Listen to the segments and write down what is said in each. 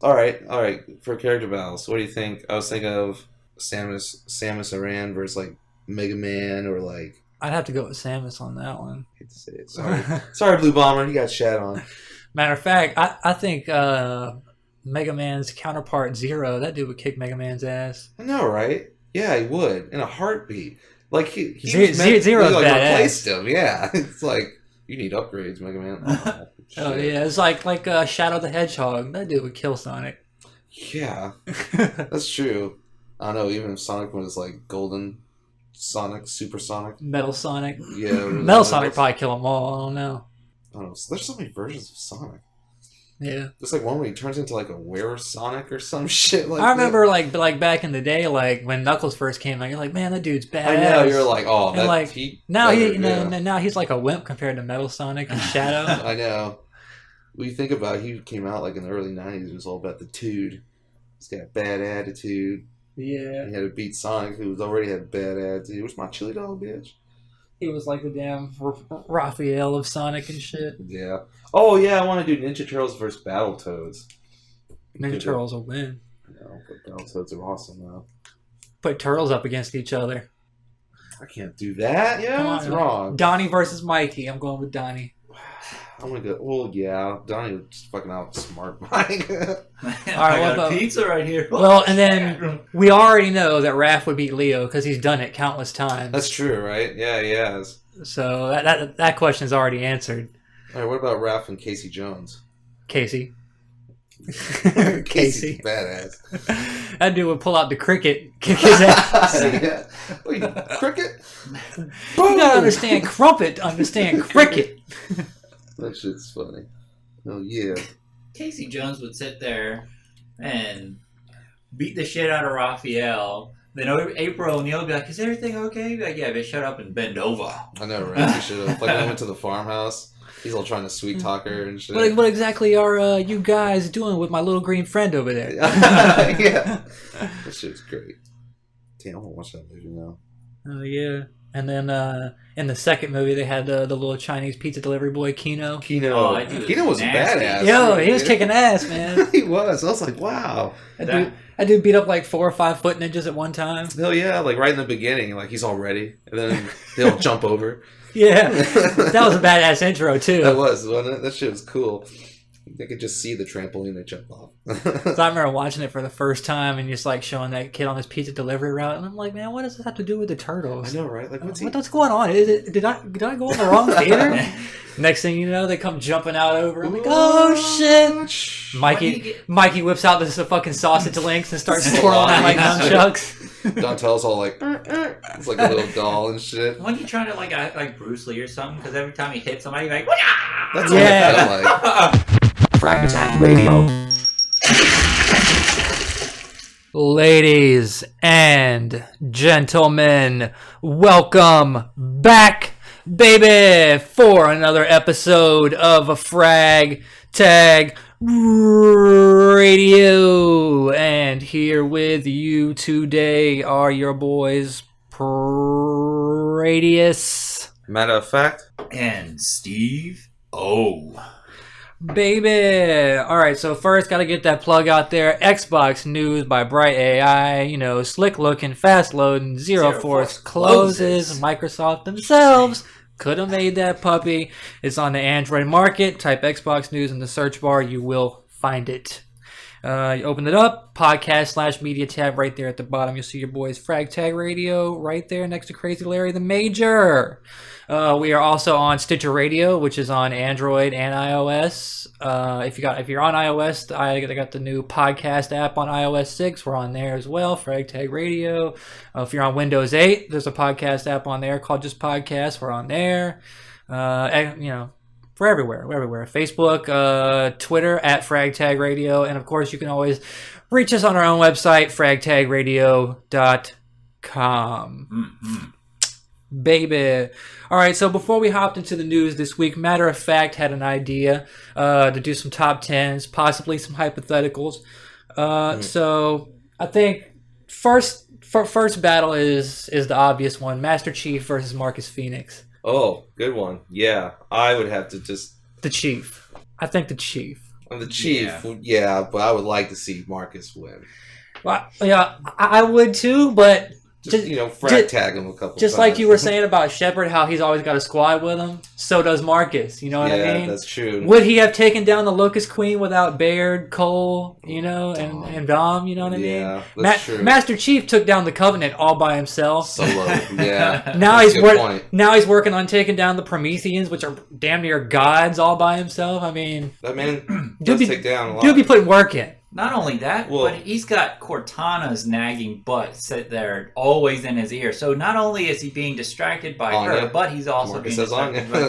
All right. For character battles, what do you think? I was thinking of Samus Aran versus like Mega Man or like. I'd have to go with Samus on that one. I hate to say it. Sorry, Blue Bomber. You got shat on. Matter of fact, I think Mega Man's counterpart Zero, that dude would kick Mega Man's ass. I know, right? Yeah, he would in a heartbeat. Like he Zero's like badass. replaced him. Yeah, it's like you need upgrades, Mega Man. Oh yeah, it's like Shadow the Hedgehog. That dude would kill Sonic. Yeah, that's true. I don't know. Even if Sonic was like Golden Sonic, Super Sonic, Metal Sonic. Yeah, Metal Sonic probably kill them all. I don't know. I don't know. There's so many versions of Sonic. Yeah, there's like one where he turns into like a were-Sonic or some shit like I remember that. like back in the day, like when Knuckles first came out, you're like, man, that dude's badass. I know, you're like, oh, and that like he now he's like a wimp compared to Metal Sonic and Shadow. I know. When you think about it, he came out like in the early 90s, it was all about the dude. He's got a bad attitude. Yeah. He had to beat Sonic, who already had a bad attitude. Where's my chili dog, bitch? He was like the damn Raphael of Sonic and shit. Yeah. Oh, yeah, I want to do Ninja Turtles versus Battletoads. Ninja Turtles will win. No, but Battletoads are awesome, though. Put turtles up against each other. I can't do that. Yeah, that's wrong. Donnie versus Mikey. I'm going with Donnie. I'm gonna go. Well, yeah, Donnie would just fucking outsmart Mike. I got pizza right here. Well, and then we already know that Raph would beat Leo because he's done it countless times. That's true, right? Yeah, he has. So that question is already answered. All right, what about Raph and Casey Jones? Casey. Casey's badass. That dude would pull out the cricket, kick his ass. Yeah. Wait, cricket? You gotta understand crumpet to understand cricket. That shit's funny. Oh, yeah. Casey Jones would sit there and beat the shit out of Raphael. Then April O'Neil would be like, is everything okay? He'd be like, yeah, bitch, shut up and bend over. I know, right? We should have. Like, when I went to the farmhouse, he's all trying to sweet talk her and shit. What exactly are you guys doing with my little green friend over there? Yeah. That shit's great. Damn, I want to watch that movie now. Oh, yeah. And then in the second movie, they had the little Chinese pizza delivery boy, Kino. Kino was badass. Yo, he was kicking ass, man. He was. I was like, wow. That dude beat up like 4 or 5 foot ninjas at one time. Hell yeah, like right in the beginning, like he's all ready. And then they'll jump over. Yeah. That was a badass intro, too. That was, wasn't it? That shit was cool. They could just see the trampoline they jump off. So I remember watching it for the first time and just like showing that kid on his pizza delivery route, and I'm like, man, what does this have to do with the turtles? I know, right? Like, what's going on? Did I go in the wrong theater? Next thing you know, they come jumping out over. I'm like, oh shit! Mikey whips out this fucking sausage links and starts twirling out like nunchucks. Donatel's all like, it's like a little doll and shit. When you trying to like act like Bruce Lee or something, because every time he hits somebody, you're like, Wah! That's what it felt like. Frag Attack Radio. Ladies and gentlemen, welcome back, baby, for another episode of a Frag Tag Radio. And here with you today are your boys, Pradius. Matterafact. And Steve O. Baby. Alright, so first gotta get that plug out there. Xbox news by Bright AI. You know, slick looking, fast loading, Zero Force closes. Microsoft themselves could have made that puppy. It's on the Android market. Type Xbox news in the search bar. You will find it. You open it up, podcast/media tab right there at the bottom. You'll see your boys Frag Tag Radio right there next to Crazy Larry the Major. We are also on Stitcher Radio, which is on Android and iOS. If you're on iOS, I got the new podcast app on iOS 6. We're on there as well, Frag Tag Radio. If you're on Windows 8, there's a podcast app on there called Just Podcast. We're on there. We're everywhere. Facebook, Twitter at Frag Tag Radio, and of course you can always reach us on our own website, fragtagradio.com. Mm-hmm. Baby. Alright, so before we hopped into the news this week, Matterafact had an idea to do some top 10s, possibly some hypotheticals. So I think first battle is the obvious one, Master Chief versus Marcus Fenix. Oh, good one. Yeah, I would have to just... The Chief. I think the Chief. I'm the chief, but I would like to see Marcus win. Well, yeah, I would too, but frag tag him a couple times. Just like you were saying about Shepard, how he's always got a squad with him, so does Marcus. You know what I mean? Yeah, that's true. Would he have taken down the Locust Queen without Baird, Cole, and Dom? You know what I mean? Yeah, that's true. Master Chief took down the Covenant all by himself. Solo, yeah. Now he's working on taking down the Prometheans, which are damn near gods, all by himself. I mean, that man does take down a lot. Dude be putting work in. Not only that, but he's got Cortana's nagging butt sit there always in his ear. So not only is he being distracted by her, but he's also being distracted by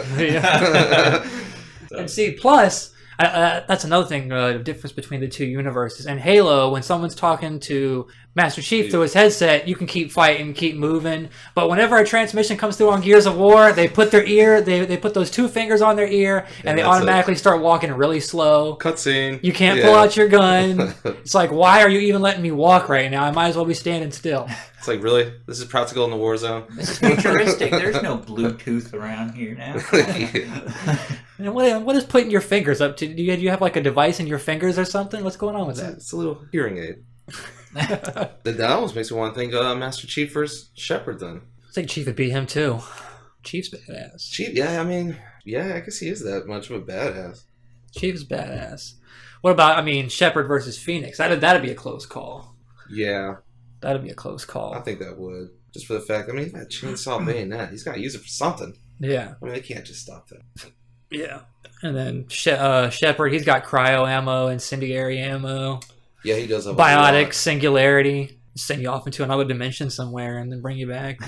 And see, plus, that's another thing, the difference between the two universes. In Halo, when someone's talking to Master Chief through his headset, you can keep fighting, keep moving. But whenever a transmission comes through on Gears of War, they put their ear, they put those two fingers on their ear, and they automatically start walking really slow. Cutscene. You can't pull out your gun. It's like, why are you even letting me walk right now? I might as well be standing still. It's like, really? This is practical in the war zone? This is futuristic. There's no Bluetooth around here now. And what is putting your fingers up to? Do you have like a device in your fingers or something? What's going on with that? It's a little hearing aid. That almost makes me want to think Master Chief versus Shepard then. I think Chief would beat him too. Chief's badass. Chief, yeah, I mean, yeah, I guess he is that much of a badass. Chief's badass. What about, Shepard versus Phoenix? That'd be a close call. Yeah. That'd be a close call. I think that would. Just for the fact, he's got a chainsaw bayonet. He's got to use it for something. Yeah. They can't just stop that. Yeah. And then Shepard, he's got cryo ammo, incendiary ammo. Yeah, he does have biotic, singularity. Send you off into another dimension somewhere and then bring you back.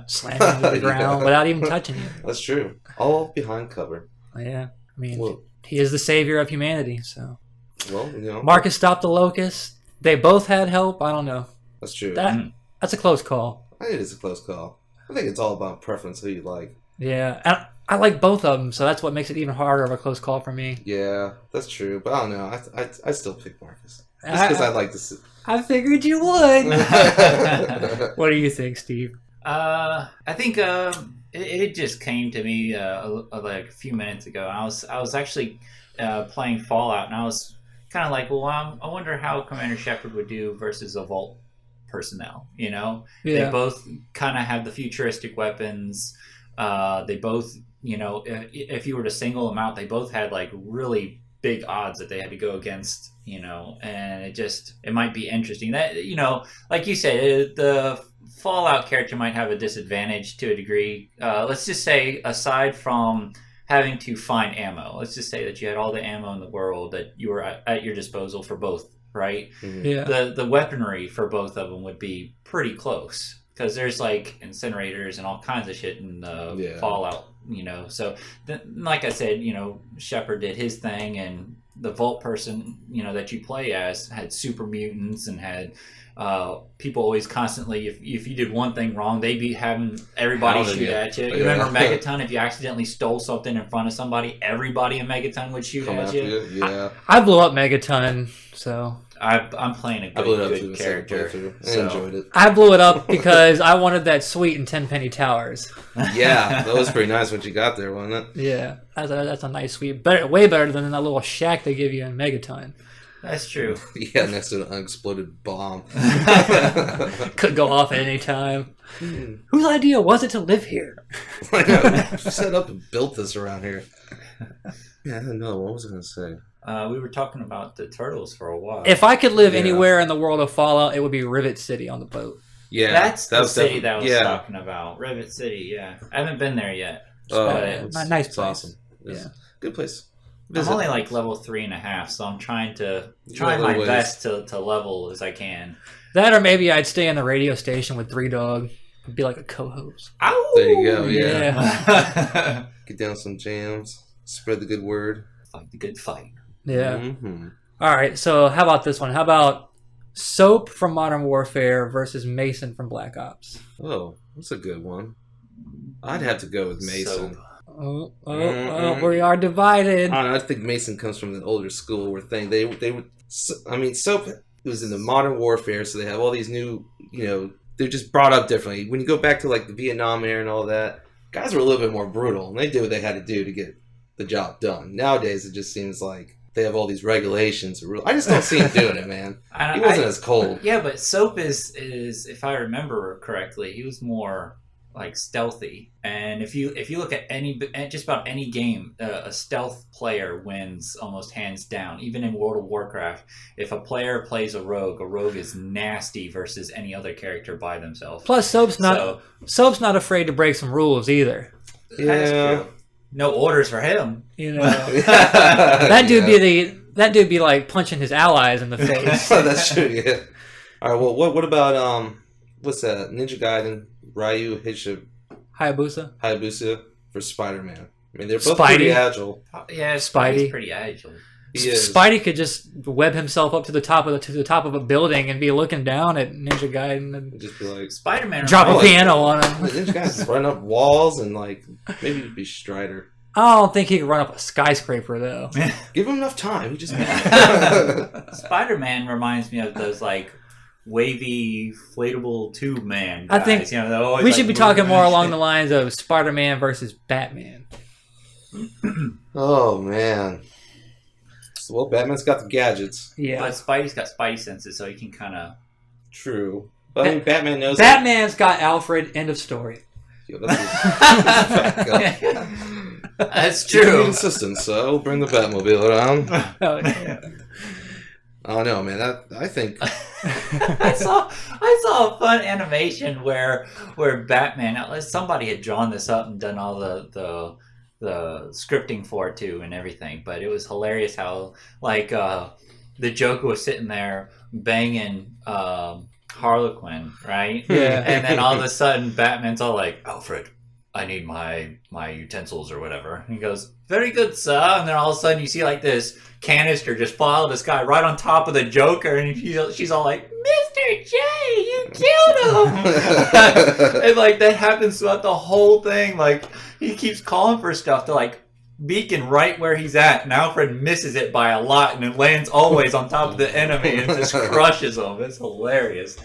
Slam you to the ground without even touching you. That's true. All behind cover. Yeah. He is the savior of humanity, so. Well, Marcus stopped the Locust. They both had help. I don't know. That's true. That's a close call. It is a close call. I think it's all about preference, who you like. Yeah. And I like both of them, so that's what makes it even harder of a close call for me. Yeah, that's true. But I don't know. I still pick Marcus. Just because I like to see. I figured you would. What do you think, Steve? I think it just came to me like a few minutes ago. I was actually playing Fallout, and I was kind of like, well, I wonder how Commander Shepard would do versus a Vault personnel. They both kind of have the futuristic weapons. They both, if you were to single them out, they both had like really big odds that they had to go against, and it might be interesting that, like you said, the Fallout character might have a disadvantage to a degree. Let's just say, aside from having to find ammo, let's just say that you had all the ammo in the world that you were at your disposal for both, right? Mm-hmm. Yeah. The weaponry for both of them would be pretty close. Because there's like incinerators and all kinds of shit in Fallout, So, like I said, Shepard did his thing, and the Vault person, that you play as had super mutants and had people always constantly, if you did one thing wrong, they'd be having everybody shoot at you. You remember Megaton? If you accidentally stole something in front of somebody, everybody in Megaton would shoot at you. Yeah. I blew up Megaton, so. I'm playing a good character. I enjoyed it. I blew it up because I wanted that sweet and 10 penny towers. Yeah, that was pretty nice when you got there, wasn't it? Yeah, that's a nice sweet. Way better than that little shack they give you in Megaton. That's true. Yeah, next to an unexploded bomb. Could go off at any time. Whose idea was it to live here? I know. Who set up and built this around here? Yeah, I don't know. What was I going to say? We were talking about the turtles for a while. If I could live anywhere in the world of Fallout, it would be Rivet City on the boat. Yeah, that's the city that I was talking about. Rivet City, yeah. I haven't been there yet. Nice place. It's awesome. It's good place. I'm only like level 3.5, so I'm trying my best to level as I can. That, or maybe I'd stay on the radio station with Three Dog. I'd be like a co-host. Ow! There you go, yeah. Get down some jams. Spread the good word. Fight the good fight. Yeah. Mm-hmm. All right, so how about this one? How about Soap from Modern Warfare versus Mason from Black Ops? Oh, that's a good one. I'd have to go with Mason. Oh, we are divided. I don't know. I think Mason comes from the older school where they would. Soap was in the Modern Warfare, so they have all these new, they're just brought up differently. When you go back to like the Vietnam era and all that, guys were a little bit more brutal, and they did what they had to do to get the job done. Nowadays, it just seems like they have all these regulations. I just don't see him doing it, man. He wasn't as cold. Yeah, but Soap is if I remember correctly, he was more like stealthy. And if you look at just about any game, a stealth player wins almost hands down. Even in World of Warcraft, if a player plays a rogue is nasty versus any other character by themselves. Plus, Soap's not afraid to break some rules either. Yeah. That's true. No orders for him. You know, that dude be like punching his allies in the face. That's true. Yeah. All right. Well, what about what's that? Ninja Gaiden, Ryu, Hayabusa for Spider-Man. I mean, they're both pretty agile. Yeah, Spidey's pretty agile. Spidey could just web himself up to the top of a building and be looking down at Ninja Gaiden and just be like Spider-Man. Drop a piano on him. Ninja Gaiden's run up walls and like maybe it'd be Strider. I don't think he could run up a skyscraper though. Give him enough time. He just Spider-Man reminds me of those like wavy inflatable tube man guys. I think we should be talking more along the lines of Spider-Man versus Batman. Oh man. Well, Batman's got the gadgets. Yeah. But Spidey's got Spidey senses, so he can kind of... True. But I mean, Batman knows... Batman's got Alfred, end of story. Yo, that's true. Consistent, so we'll bring the Batmobile around. Oh, yeah. Oh no, man! I think I saw a fun animation where Batman, somebody had drawn this up and done all the scripting for it too and everything, but it was hilarious how like the Joker was sitting there banging Harlequin, right? Yeah. And then all of a sudden Batman's all like, Alfred, I need my utensils or whatever. And he goes, very good, sir. And then all of a sudden you see like this canister just fall out of the sky right on top of the Joker, and she's all like, Mr. J, you killed him. And like that happens throughout the whole thing. Like he keeps calling for stuff to like beacon right where he's at, and Alfred misses it by a lot, and it lands always on top of the enemy and just crushes them. It's hilarious.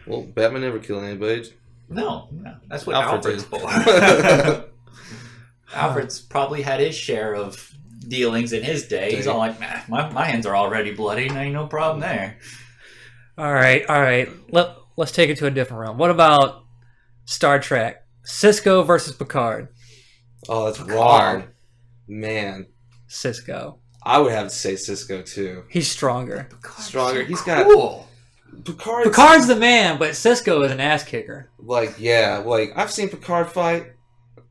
Well, Batman never killed anybody. No, that's what Alfred's for. Alfred's probably had his share of dealings in his day. He's all like, nah, my hands are already bloody, and ain't no problem there. All right. Let's take it to a different realm. What about Star Trek? Cisco versus Picard. Oh, that's wrong. Man. Cisco. I would have to say Cisco, too. He's stronger. Stronger. He's cool. got... Picard's the man, but Cisco is an ass kicker. Like, yeah. Like, I've seen Picard fight,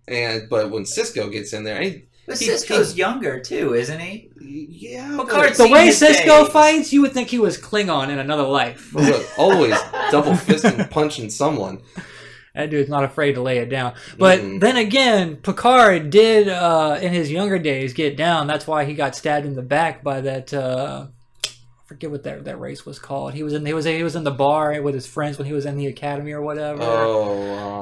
but when Cisco gets in there... But Cisco's younger, too, isn't he? Yeah. Picard's the way Cisco fights, you would think he was Klingon in another life. Look, always double fisting punching someone. That dude's not afraid to lay it down. But then again, Picard did, in his younger days, get down. That's why he got stabbed in the back by that... I forget what that race was called. He was in the bar with his friends when he was in the academy or whatever.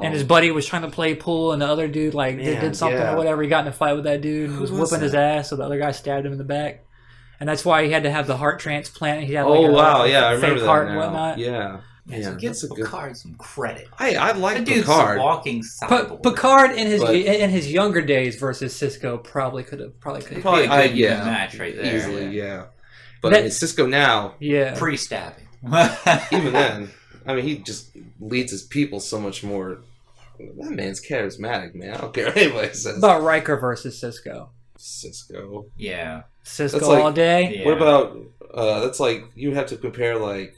And his buddy was trying to play pool, and the other dude did something or whatever. He got in a fight with that dude and was whooping his ass, so the other guy stabbed him in the back. And that's why he had to have the heart transplant. He had I remember fake heart that and now. whatnot. Yeah. So give Picard some credit. I like the Picard. Dude's walking cyborg. Picard in his younger days versus Cisco probably could have be a good match right there. Easily, yeah. But Cisco now, pre-stabbing. Even then, I mean, he just leads his people so much more. That man's charismatic, man. I don't care what anybody says. About Riker versus Cisco. Cisco. Yeah. Cisco all day. Yeah. What about? That's like you have to compare like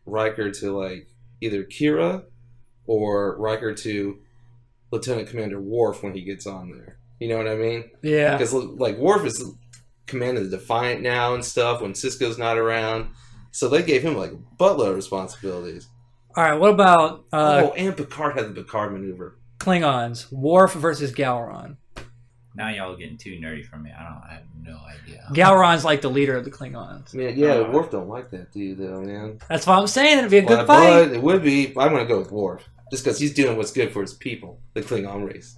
Riker to like either Kira or Riker to Lieutenant Commander Worf when he gets on there. You know what I mean? Yeah. Because like Worf is commanding the Defiant now and stuff when Cisco's not around, so they gave him like a buttload of responsibilities. All right, what about and Picard had the Picard maneuver. Klingons, Worf versus Gowron. Now y'all getting too nerdy for me. I have no idea. Gowron's like the leader of the Klingons. Man, Worf don't like that dude though, man. That's what I'm saying. It'd be a good fight. But it would be. I'm gonna go with Worf just because he's doing what's good for his people, the Klingon race.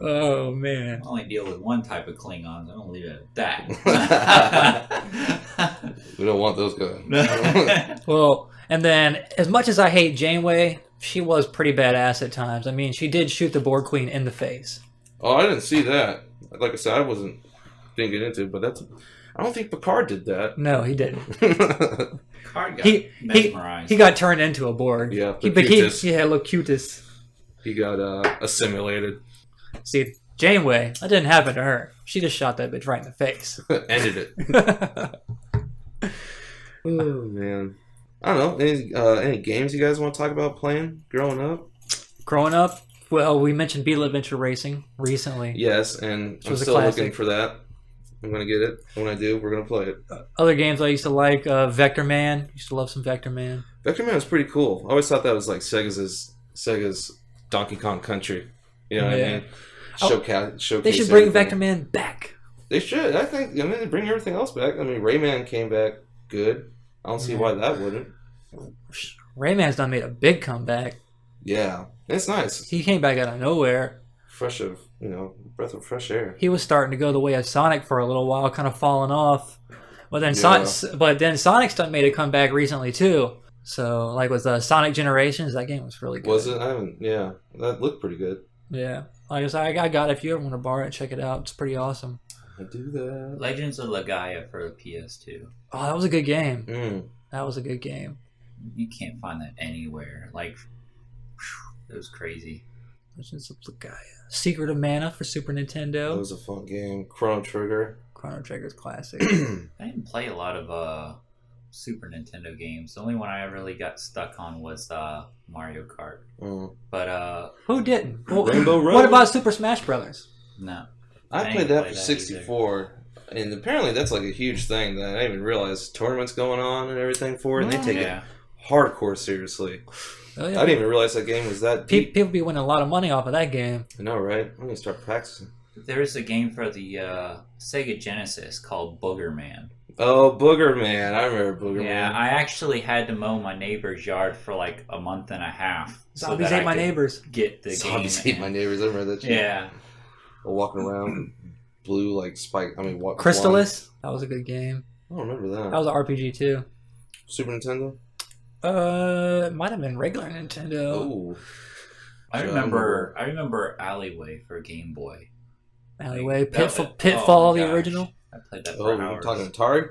Oh man! I only deal with one type of Klingons. I don't leave it at that. We don't want those guys. Well, and then as much as I hate Janeway, she was pretty badass at times. I mean, she did shoot the Borg Queen in the face. Oh, I didn't see that. Like I said, I wasn't didn't get into it, but I don't think Picard did that. No, he didn't. Card got mesmerized. He got turned into a Borg. Yeah, he looked cutest. He got assimilated. See, Janeway, that didn't happen to her. She just shot that bitch right in the face. Ended it. Oh man, I don't know. Any games you guys want to talk about playing growing up? Growing up, well, we mentioned Beetle Adventure Racing recently. Yes, and I'm still looking for that. I'm gonna get it. When I do, we're gonna play it. Other games I used to like, Vector Man. Used to love some Vector Man. Vector Man was pretty cool. I always thought that was like Sega's Donkey Kong Country. You know what I mean? Showcase. They should bring Vector Man back. They should. I think. I mean, they bring everything else back. I mean, Rayman came back good. I don't see why that wouldn't. Rayman's done made a big comeback. Yeah, it's nice. He came back out of nowhere. Breath of fresh air. He was starting to go the way of Sonic for a little while, kind of falling off. But then Sonic's done made a comeback recently too. So like with Sonic Generations, that game was really good. Was it? That looked pretty good. Yeah, like I said, I got it. If you ever want to borrow it, check it out. It's pretty awesome. I do that. Legends of Legaia for the PS2. Oh, that was a good game. That was a good game. You can't find that anywhere. Like, it was crazy. Legends of Legaia. Secret of Mana for Super Nintendo. That was a fun game. Chrono Trigger. Chrono Trigger's classic. I didn't play a lot of Super Nintendo games. The only one I really got stuck on was Mario Kart. But who didn't? Rainbow Road. What about Super Smash Brothers? No. I played that for 64, and apparently that's like a huge thing that I didn't even realize. Tournaments going on and everything for it, and they take it hardcore seriously. Oh, yeah. I didn't even realize that game was that deep. People be winning a lot of money off of that game. I know, right? I'm gonna start practicing. There is a game for the Sega Genesis called Booger Man. Oh, Booger Man. I remember Booger Man. Yeah, I actually had to mow my neighbor's yard for like a month and a half. Zombies ate my neighbors. Get the Zombies game. ate my neighbors. I remember that shit. Yeah. Walking around blue like spike. I mean, what? Crystallis. That was a good game. I don't remember that. That was an RPG too. Super Nintendo? It might have been regular Nintendo. Oh. I remember Alleyway for Game Boy. Alleyway, Pitfall, the original. I played that for hours. You're talking Atari?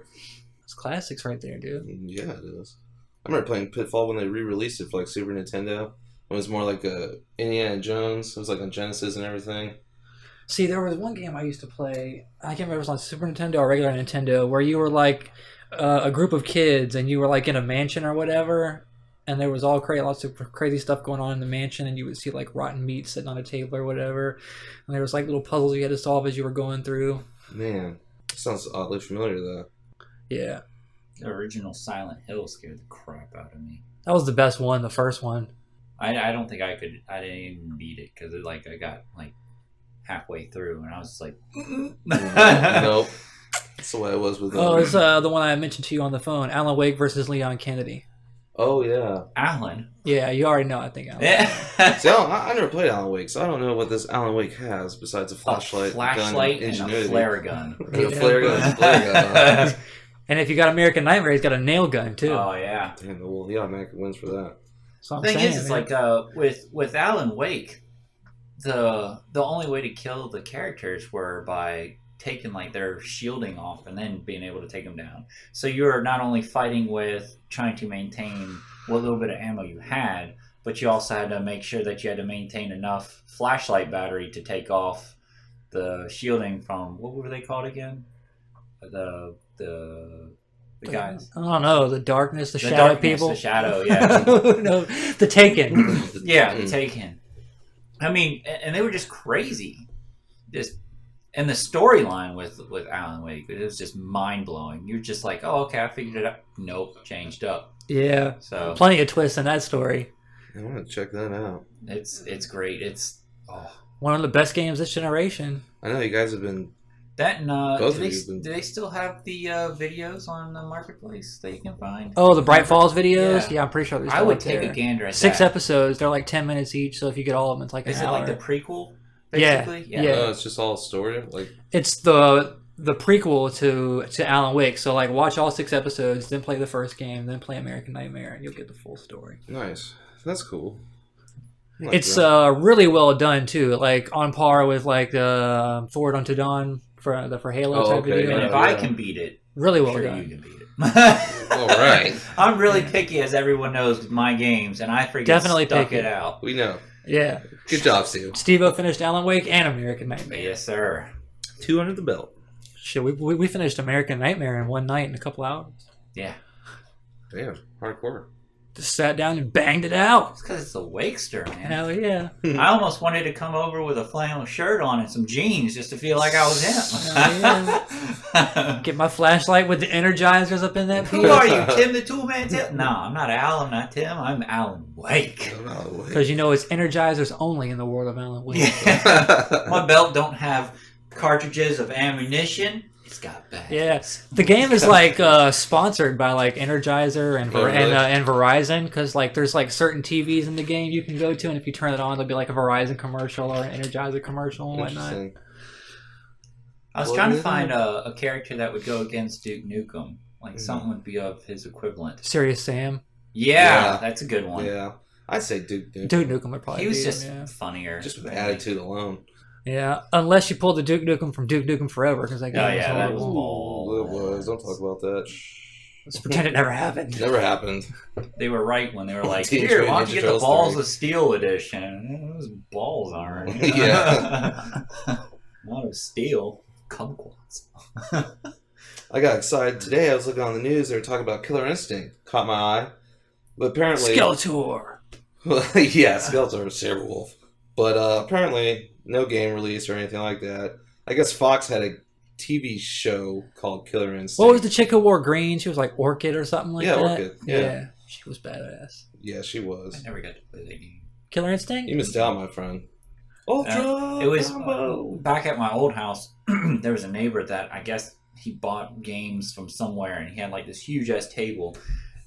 It's classics right there, dude. Yeah, it is. I remember playing Pitfall when they re-released it for like Super Nintendo. It was more like Indiana Jones. It was like on Genesis and everything. See, there was one game I used to play. I can't remember if it was on Super Nintendo or regular Nintendo, where you were like a group of kids and you were like in a mansion or whatever, and there was lots of crazy stuff going on in the mansion, and you would see like rotten meat sitting on a table or whatever, and there was like little puzzles you had to solve as you were going through. Man, sounds oddly familiar though. Yeah. The original Silent Hill scared the crap out of me. That was the best one, the first one. I don't think I didn't even beat it because I got like halfway through and I was just like, nope. That's the way it was with. It's the one I mentioned to you on the phone, Alan Wake versus Leon Kennedy. Oh yeah, Alan. Yeah, you already know. I think Alan. Yeah. See, I never played Alan Wake, so I don't know what this Alan Wake has besides a flashlight, gun, and a flare gun. A flare gun. And if you got American Nightmare, he's got a nail gun too. Oh yeah. Damn, well, he automatically wins for that. So the thing is, like with Alan Wake, the only way to kill the characters were by taking like their shielding off and then being able to take them down. So you're not only fighting with trying to maintain what little bit of ammo you had, but you also had to make sure that you had to maintain enough flashlight battery to take off the shielding from, what were they called again? The guys. I don't know. The darkness, the shadow people. The shadow, yeah. No, the Taken. Yeah, the Taken. I mean, and they were just crazy. And the storyline with Alan Wake, it was just mind blowing. You're just like, oh, okay, I figured it out. Nope, changed up. Yeah. So plenty of twists in that story. I want to check that out. It's great. It's one of the best games this generation. I know you guys have been. That and do they still have the videos on the marketplace that you can find? Oh, the Bright Falls videos? Yeah, I'm pretty sure they're still I would up take there. a gander at 6 that. episodes. They're like 10 minutes each, so if you get all of them, it's like an hour. Is it like the prequel, basically? Yeah. It's just all story? Like it's the prequel to Alan Wake. So like watch all 6 episodes, then play the first game, then play American Nightmare, and you'll get the full story. Nice. That's cool. It's really well done too, like on par with like Forward Unto Dawn for Halo Oh, type okay, of video. And yeah. if I can beat it, Really well sure done. you can beat it. All right. I'm really picky, as everyone knows, with my games, and I freaking Definitely stuck picky. it out. We know. Yeah. Good job, Steve. Steve-O finished Alan Wake and American Nightmare. Yes, sir. 2 under the belt. Shit, we finished American Nightmare in one night in a couple hours. Yeah. Damn, hardcore. Just sat down and banged it out. It's because it's a Wakester, man. Hell yeah. I almost wanted to come over with a flannel shirt on and some jeans just to feel like I was him. Get my flashlight with the energizers up in that Who piece. are you, Tim the Toolman Tim? No, I'm not Al. I'm not Tim. I'm Alan Wake. Because you know it's energizers only in the world of Alan Wake. Yeah. My belt don't have cartridges of ammunition. It's got bags. Yeah, the game is like sponsored by like Energizer and Oh, really? and Verizon, because like there's like certain TVs in the game you can go to, and if you turn it on, there'll be like a Verizon commercial or an Energizer commercial and whatnot. Interesting. I was trying to find a character that would go against Duke Nukem. Like something would be of his equivalent. Serious Sam, Yeah, that's a good one. Yeah. I'd say Duke Nukem. Duke Nukem would probably. He was be just him, yeah. funnier. Just with the attitude alone. Yeah, unless you pull the Duke Nukem from Duke Nukem Forever, because that game was yeah, that was horrible. It was. Don't talk about that. Let's pretend it never happened. Never happened. They were right when they were like, Teenage "Here, Mutant why don't you Ninja get the Turtles Balls 3. of Steel edition?" Those balls aren't. Yeah. Not of steel. Kumquats. I got excited today. I was looking on the news. They were talking about Killer Instinct. Caught my eye. But apparently... Skeletor. Yeah, Skeletor, Saberwolf. But apparently, no game release or anything like that. I guess Fox had a TV show called Killer Instinct. What was the chick who wore green? She was like Orchid or something like Yeah, that. Orchid, yeah. She was badass. Yeah, she I was. never got to play that game. Killer Instinct? You missed out, my friend. Ultra It was Combo. back at my old house. There was a neighbor that I guess he bought games from somewhere, and he had like this huge ass table.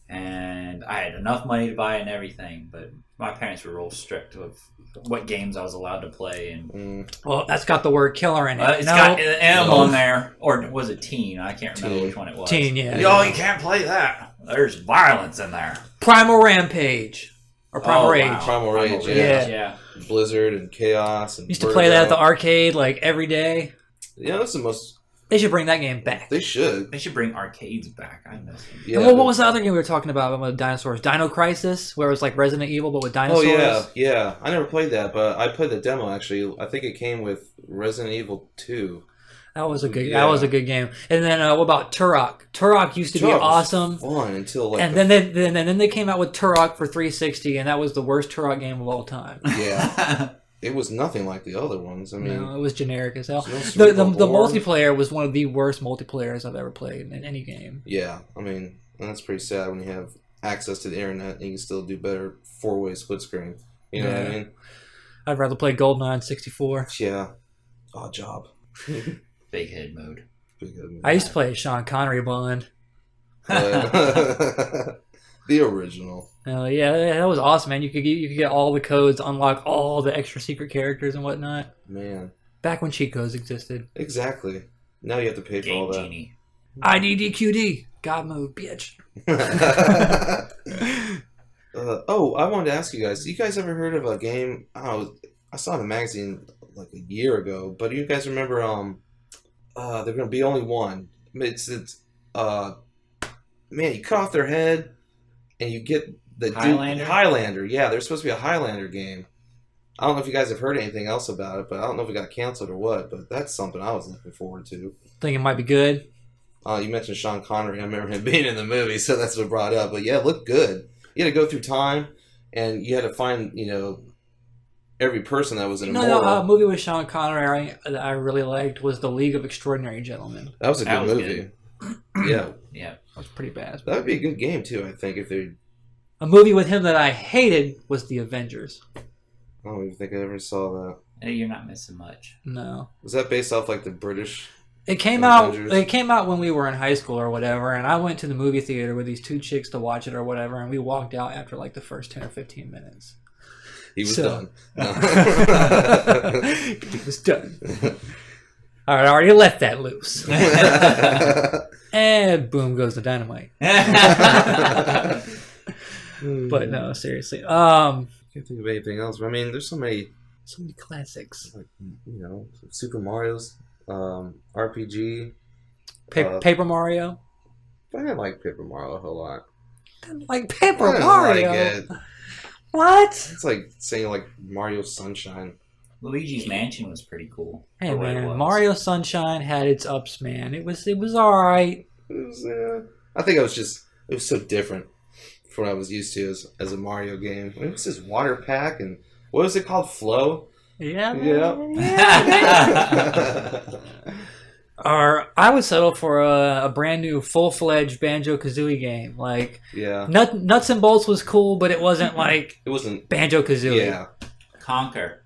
And I had enough money to buy it and everything, but my parents were real strict of what games I was allowed to play. And Well, that's got the word killer in it. it's got an M on there, or was it teen? I can't remember Teen. which one it was. Teen, yeah. Yo, you can't play that. There's violence in there. Primal Rampage. Or Primal Rage. Wow. Primal Rage, yeah. Yeah. Blizzard and Chaos. And Used to play that at the Vertigo. arcade like every day. Yeah, that's the most... They should bring that game back. They should. They should bring arcades back. I miss them. Yeah, And what but- was the other game we were talking about with dinosaurs? Dino Crisis, where it was like Resident Evil but with Oh, dinosaurs. yeah. I never played that, but I played the demo, actually. I think it came with Resident Evil 2. That was a good. Yeah. That was a good game. And then what about Turok? Turok used to be Turok was awesome. fun until, like... And then they came out with Turok for 360, and that was the worst Turok game of all time. Yeah. It was nothing like the other ones. I mean... No, it was generic as hell. there's no The cerebral gore. multiplayer was one of the worst multiplayers I've ever played in any game. Yeah, I mean, and that's pretty sad when you have access to the internet and you can still do better 4-way split screen. You know what I Yeah. mean? I'd rather play GoldenEye 64. Yeah. Odd job. Big head mode. I used to play as Sean Connery Bond. The original. Yeah, that was awesome, man. You could get all the codes, unlock all the extra secret characters and whatnot. Man. Back when cheat codes existed. Exactly. Now you have to pay for all Game that. Genie. IDDQD. God mode, bitch. I wanted to ask you guys. You guys ever heard of a game? I saw it in a magazine like a year ago. But do you guys remember? There's gonna be only one. It's man, you cut off their head, and you get the Highlander? Highlander. Yeah, there's supposed to be a Highlander game. I don't know if you guys have heard anything else about it, but I don't know if it got canceled or what. But that's something I was looking forward to. Think it might be good. You mentioned Sean Connery. I remember him being in the movie, so that's what brought up. But yeah, it looked good. You had to go through time, and you had to find, every person that was an immortal. No, a movie with Sean Connery that I really liked was The League of Extraordinary Gentlemen. That was a That good was movie. Yeah, Yeah. That was pretty bad. that would be a good game too. I think if they. A movie with him that I hated was The Avengers. I don't even think I ever saw that. Hey, you're not missing much. No. Was that based off like the British? It came out. Avengers? It came out when we were in high school or whatever, and I went to the movie theater with these two chicks to watch it or whatever, and we walked out after like the first 10 or 15 minutes. He was So- done. It was done. All right, I already let that loose, and boom goes the dynamite. But no, seriously. Can't think of anything else. But I mean, there's so many So many classics. like Super Mario's RPG. Paper Mario. I didn't like Paper Mario a whole lot. Like Paper I didn't Mario. like it. What? It's like saying like Mario Sunshine. Luigi's Mansion was pretty cool. Hey for what it man, was. Mario Sunshine had its ups, man. It was all right. I think it was so different from what I was used to as a Mario game. It was this water pack and what was it called? Flow? Yeah. Yeah. Man, yeah. Or I would settle for a brand new full-fledged Banjo-Kazooie game. Like Yeah. Nuts and Bolts was cool, but it wasn't like It wasn't. Banjo-Kazooie. Yeah. Conquer.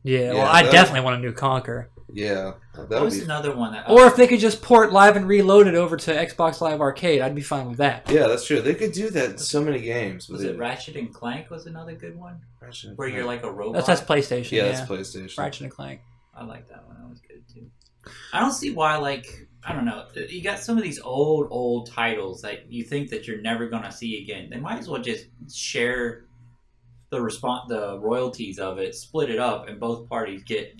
Yeah, well, Yeah, I that- definitely want a new Conquer. Yeah. That What would was be. another one that? Or if they could just port Live and Reloaded over to Xbox Live Arcade, I'd be fine with that. Yeah, that's true. They could do that in so many games. was it Ratchet and Clank? Was another good one where you're like a robot. That's PlayStation. Yeah, Yeah, that's PlayStation. Ratchet and Clank. I like that one. That was good too. I don't see why. Like I don't know. You got some of these old titles that you think that you're never gonna see again. They might as well just share the royalties of it, split it up, and both parties get.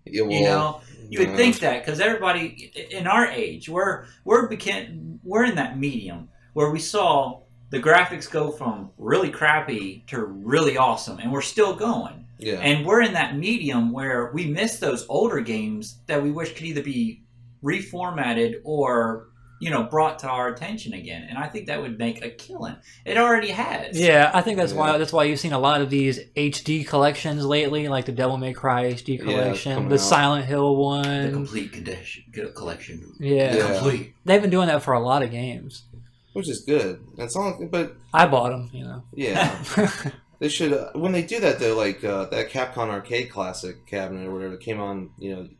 Yeah, well, You know, you would think that because everybody in our age, we're in that medium where we saw the graphics go from really crappy to really awesome, and we're still going. Yeah. And we're in that medium where we miss those older games that we wish could either be reformatted or brought to our attention again. And I think that would make a killing. It already has. Yeah, I think that's Yeah. why you've seen a lot of these HD collections lately, like the Devil May Cry HD collection, coming the out. Silent Hill The one. complete collection. Yeah. Yeah. Complete. They've been doing that for a lot of games. Which is good. That's all. But I bought them, yeah, they should. When they do that though, like that Capcom Arcade Classic cabinet or whatever that came on,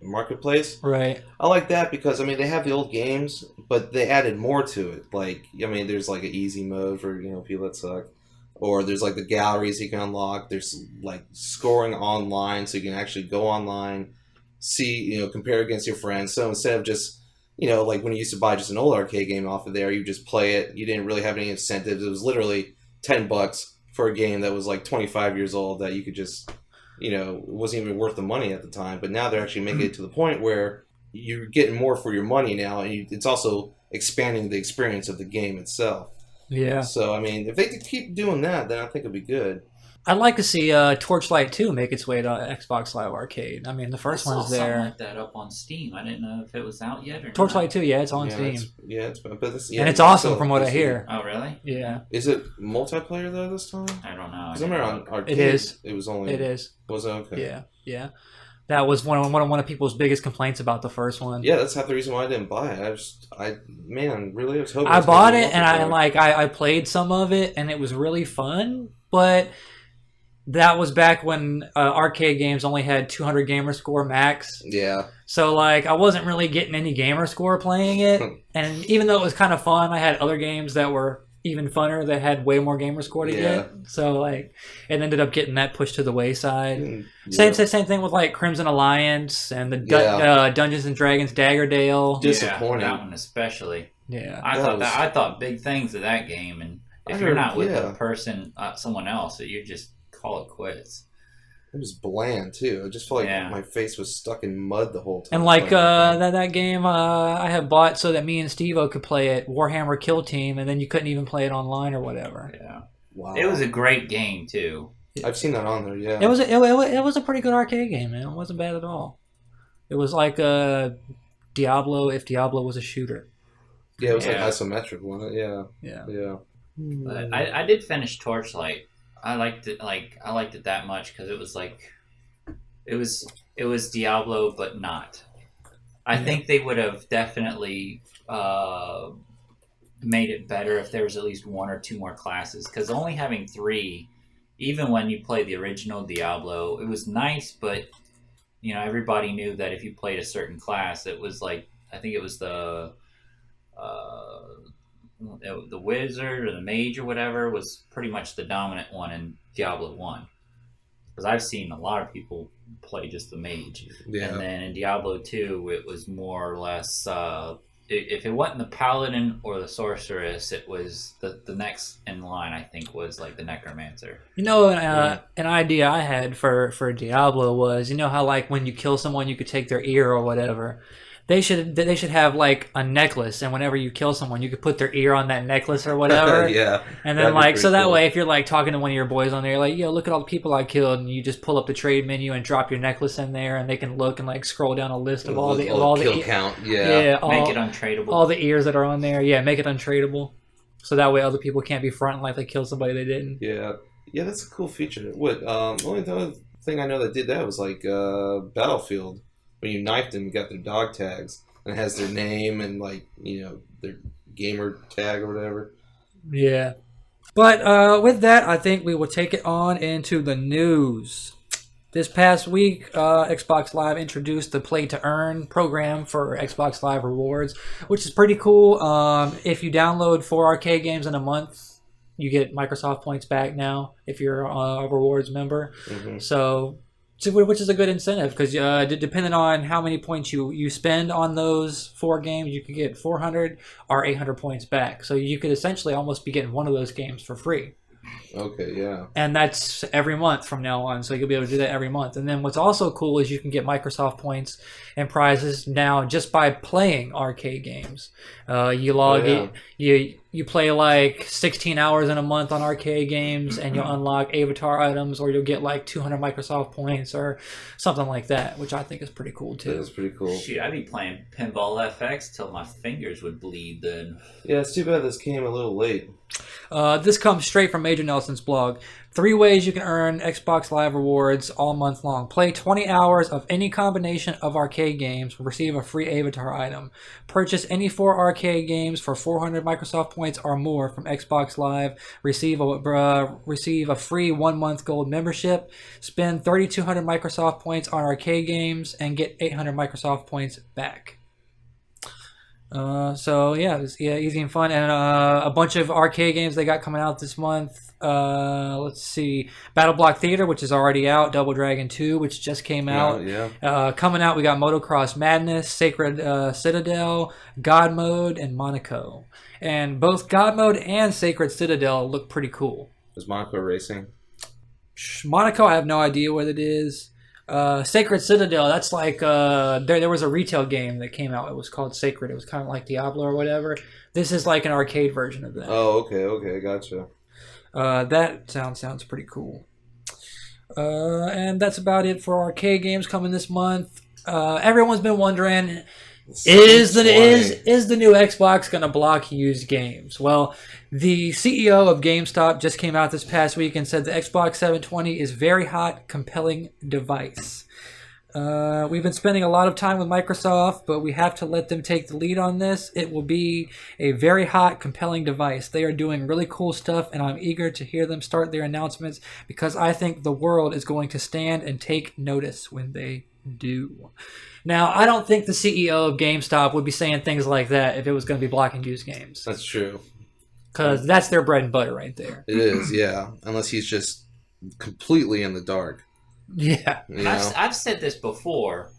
Marketplace. Right. I I like that because they have the old games, but they added more to it. Like there's like an easy mode for people that suck, or there's like the galleries you can unlock. There's like scoring online, so you can actually go online, see compare against your friends. So instead of just like when you used to buy just an old arcade game off of there, you just play it. You didn't really have any incentives. It was literally $10 for a game that was like 25 years old that you could just it wasn't even worth the money at the time. But now they're actually making it to the point where you're getting more for your money now, and it's also expanding the experience of the game itself. Yeah. So if they could keep doing that, then I think it'd be good. I'd like to see Torchlight 2 make its way to Xbox Live Arcade. The first I saw one's something there. like that up on Steam. I didn't know if it was out yet or Torchlight not. 2, yeah, it's on Steam. And It's awesome from what I hear. Oh, really? Yeah, Is it multiplayer though this time? I don't know. Because I remember on arcade, It is. It was only. it is. Was it okay? Yeah, yeah. That was one of people's biggest complaints about the first one. Yeah, that's half the reason why I didn't buy it. I was hoping. I it was bought gonna be it and multiplayer. I played some of it and it was really fun, but that was back when arcade games only had 200 gamer score max. Yeah. So I wasn't really getting any gamer score playing it, and even though it was kind of fun, I had other games that were even funner that had way more gamer score to get. So it ended up getting that pushed to the wayside. Yeah. Same thing with Crimson Alliance and the Yeah. Dungeons and Dragons Daggerdale. Disappointing. Yeah, that one especially. Yeah. I thought big things of that game, and if I you're heard- not with yeah. a person, someone else, you just call it quits. It was bland too. I just felt like Yeah. my face was stuck in mud the whole time. And that game I had bought so that me and Steve-O could play it, Warhammer Kill Team, and then you couldn't even play it online or whatever. Yeah, Wow. it was a great game too. I've seen that on there. Yeah. It was a pretty good arcade game, man. It wasn't bad at all. It was like Diablo if Diablo was a shooter. Yeah, it was Yeah. like isometric, wasn't it? Yeah. Yeah. Yeah. But I did finish Torchlight. I liked it. I liked it that much because it was it was Diablo, but not. I think they would have definitely made it better if there was at least one or two more classes. Because only having 3, even when you play the original Diablo, it was nice, but everybody knew that if you played a certain class, it was I think it was the wizard or the mage or whatever was pretty much the dominant one in Diablo 1. Because I've seen a lot of people play just the mage. Yeah. And then in Diablo 2, it was more or less, if it wasn't the paladin or the sorceress, it was the next in line, I think, was the necromancer. An idea I had for Diablo was, how when you kill someone, you could take their ear or whatever. They should have like a necklace, and whenever you kill someone, you could put their ear on that necklace or whatever. Yeah. And then that'd be so that cool. way, if you're like talking to one of your boys on there, you're like, yo, look at all the people I killed, and you just pull up the trade menu and drop your necklace in there, and they can look and like scroll down a list of all the kill count. Yeah. Make it untradeable. all the ears that are on there. Yeah, make it untradeable, so that way other people can't be fronting like they killed somebody they didn't. Yeah. Yeah, that's a cool feature. What? Only other thing I know that did that was like Battlefield, when you knifed them, you got their dog tags. And it has their name and, like, you know, their gamer tag or whatever. Yeah. But with that, I think we will take it on into the news. This past week, Xbox Live introduced the Play to Earn program for Xbox Live Rewards, which is pretty cool. If you download 4 arcade games in a month, you get Microsoft points back now if you're a rewards member. Mm-hmm. So, which is a good incentive, because depending on how many points you spend on those 4 games, you could get 400 or 800 points back. So you could essentially almost be getting one of those games for free. Okay, yeah. And that's every month from now on, so you'll be able to do that every month. And then what's also cool is you can get Microsoft points and prizes now just by playing arcade games. You log in, you play like 16 hours in a month on arcade games, and you'll unlock avatar items, or you'll get like 200 Microsoft points or something like that, which I think is pretty cool too. That's pretty cool. Shoot, I'd be playing Pinball FX till my fingers would bleed then. Yeah, it's too bad this came a little late. This comes straight from Major Nelson's blog. 3 ways you can earn Xbox Live rewards all month long. Play 20 hours of any combination of arcade games, receive a free avatar item. Purchase any 4 arcade games for 400 Microsoft points or more from Xbox Live. Receive a free 1-month gold membership. Spend 3,200 Microsoft points on arcade games and get 800 Microsoft points back. So yeah, easy and fun, and a bunch of arcade games they got coming out this month. Let's see, BattleBlock Theater, which is already out, Double Dragon 2, which just came out. Yeah. Coming out, we got Motocross Madness, Sacred Citadel, God Mode, and Monaco. And both God Mode and Sacred Citadel look pretty cool. Is Monaco racing? Monaco, I have no idea what it is. Sacred Citadel, that's like there was a retail game that came out. It was called Sacred. It was kind of like Diablo or whatever. This is like an arcade version of that. Oh, okay, gotcha. That sounds pretty cool. And that's about it for arcade games coming this month. Everyone's been wondering, is the new Xbox going to block used games? Well, the CEO of GameStop just came out this past week and said the Xbox 720 is very hot, compelling device. We've been spending a lot of time with Microsoft, but we have to let them take the lead on this. It will be a very hot, compelling device. They are doing really cool stuff, and I'm eager to hear them start their announcements, because I think the world is going to stand and take notice when they do. Now, I don't think the CEO of GameStop would be saying things like that if it was going to be blocking used games. That's true. Because that's their bread and butter right there. It is, yeah. Unless he's just completely in the dark. Yeah. You know? I've said this before,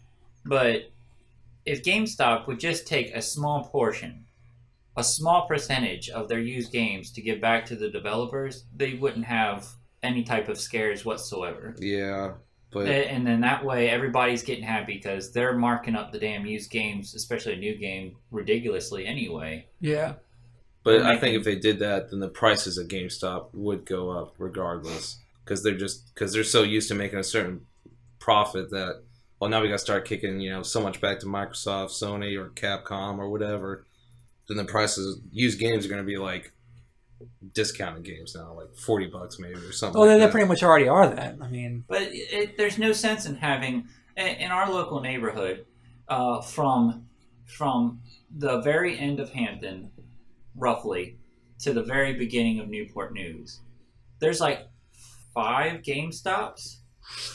but if GameStop would just take a small portion, a small percentage of their used games to give back to the developers, they wouldn't have any type of scares whatsoever. Yeah. But... And then that way everybody's getting happy because they're marking up the damn used games, especially a new game, ridiculously anyway. Yeah. But I think if they did that, then the prices at GameStop would go up regardless. Because they're so used to making a certain profit that, well, now we got to start kicking, so much back to Microsoft, Sony, or Capcom, or whatever. Then the prices, used games are going to be like discounted games now, like $40 maybe or something. Well, like they that. pretty much already are that. I mean, but there's no sense in having in our local neighborhood from the very end of Hampton, roughly, to the very beginning of Newport News. There's like 5 GameStops.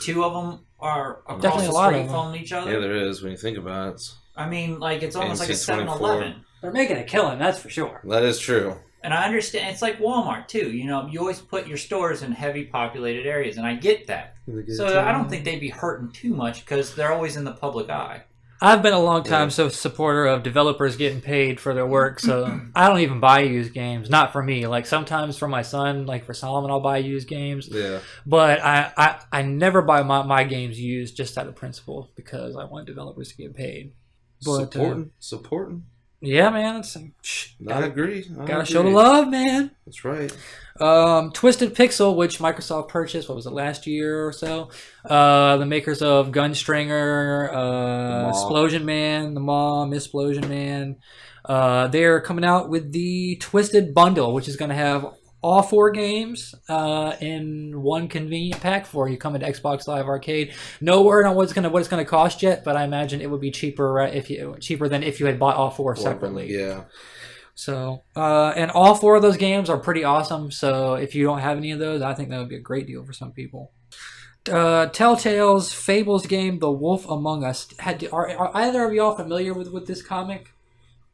2 of them are across Definitely the a lot street of them. from each other. Yeah, there is when you think about it. I mean, like it's almost like a NC24. 7-Eleven. they're making a killing, that's for sure. That is true. And I understand it's like Walmart too. You always put your stores in heavy populated areas, and I get that. So I don't think they'd be hurting too much because they're always in the public eye. I've been a long time supporter of developers getting paid for their work, so I don't even buy used games. Not for me. Like sometimes for my son, like for Solomon, I'll buy used games. Yeah. But I never buy my games used just out of principle because I want developers to get paid. But, supporting. Yeah, man. I agree. Gotta show the love, man. That's right. Twisted Pixel, which Microsoft purchased, what was it, last year or so? The makers of Gunstringer, Explosion Man, the Maw, Missplosion Man. They're coming out with the Twisted Bundle, which is going to have all 4 games in one convenient pack for you, coming to Xbox Live Arcade. No word on what it's gonna cost yet, but I imagine it would be cheaper cheaper than if you had bought all 4 separately. Yeah. So, and all 4 of those games are pretty awesome. So if you don't have any of those, I think that would be a great deal for some people. Telltale's Fables game, The Wolf Among Us. Are either of y'all familiar with this comic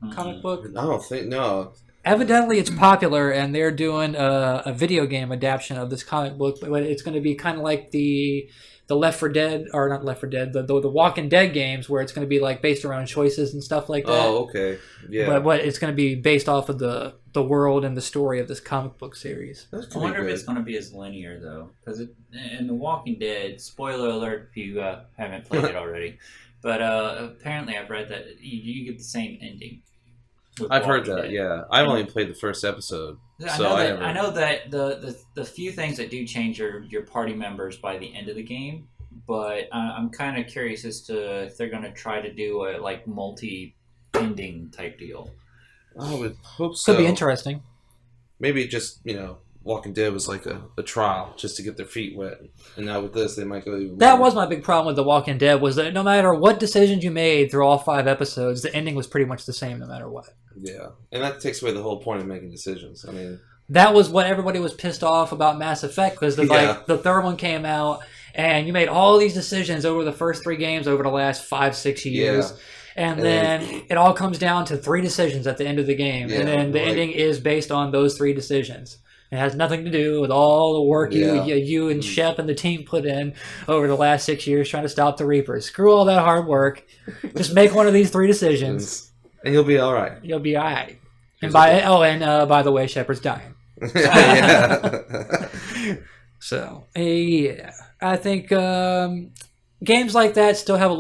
book? I don't think no. Evidently, it's popular, and they're doing a video game adaptation of this comic book. But it's going to be kind of like the Left 4 Dead, or not Left 4 Dead, the Walking Dead games, where it's going to be like based around choices and stuff like that. Oh, okay, yeah. But it's going to be based off of the world and the story of this comic book series. I wonder if it's going to be as linear though, because in the Walking Dead, spoiler alert if you haven't played it already, but apparently I've read that you get the same ending. I've heard that, yeah. I've only played the first episode. I know that the few things that do change are your party members by the end of the game, but I'm kind of curious as to if they're going to try to do a like multi-ending type deal. I would hope so. Could be interesting. Maybe just, Walking Dead was like a trial just to get their feet wet. And now with this, they might go even That more. was my big problem with The Walking Dead, was that no matter what decisions you made through all 5 episodes, the ending was pretty much the same no matter what. Yeah. And that takes away the whole point of making decisions. I mean, that was what everybody was pissed off about Mass Effect, because the third one came out, and you made all these decisions over the first 3 games over the last 5-6 years. Yeah. And then it all comes down to 3 decisions at the end of the game. Yeah, and then the ending is based on those 3 decisions. It has nothing to do with all the work you and Shep and the team put in over the last 6 years trying to stop the Reapers. Screw all that hard work. Just make one of these 3 decisions. And you'll be all right. You'll be all right. And by the way, Shepard's dying. So, yeah. I think games like that still have a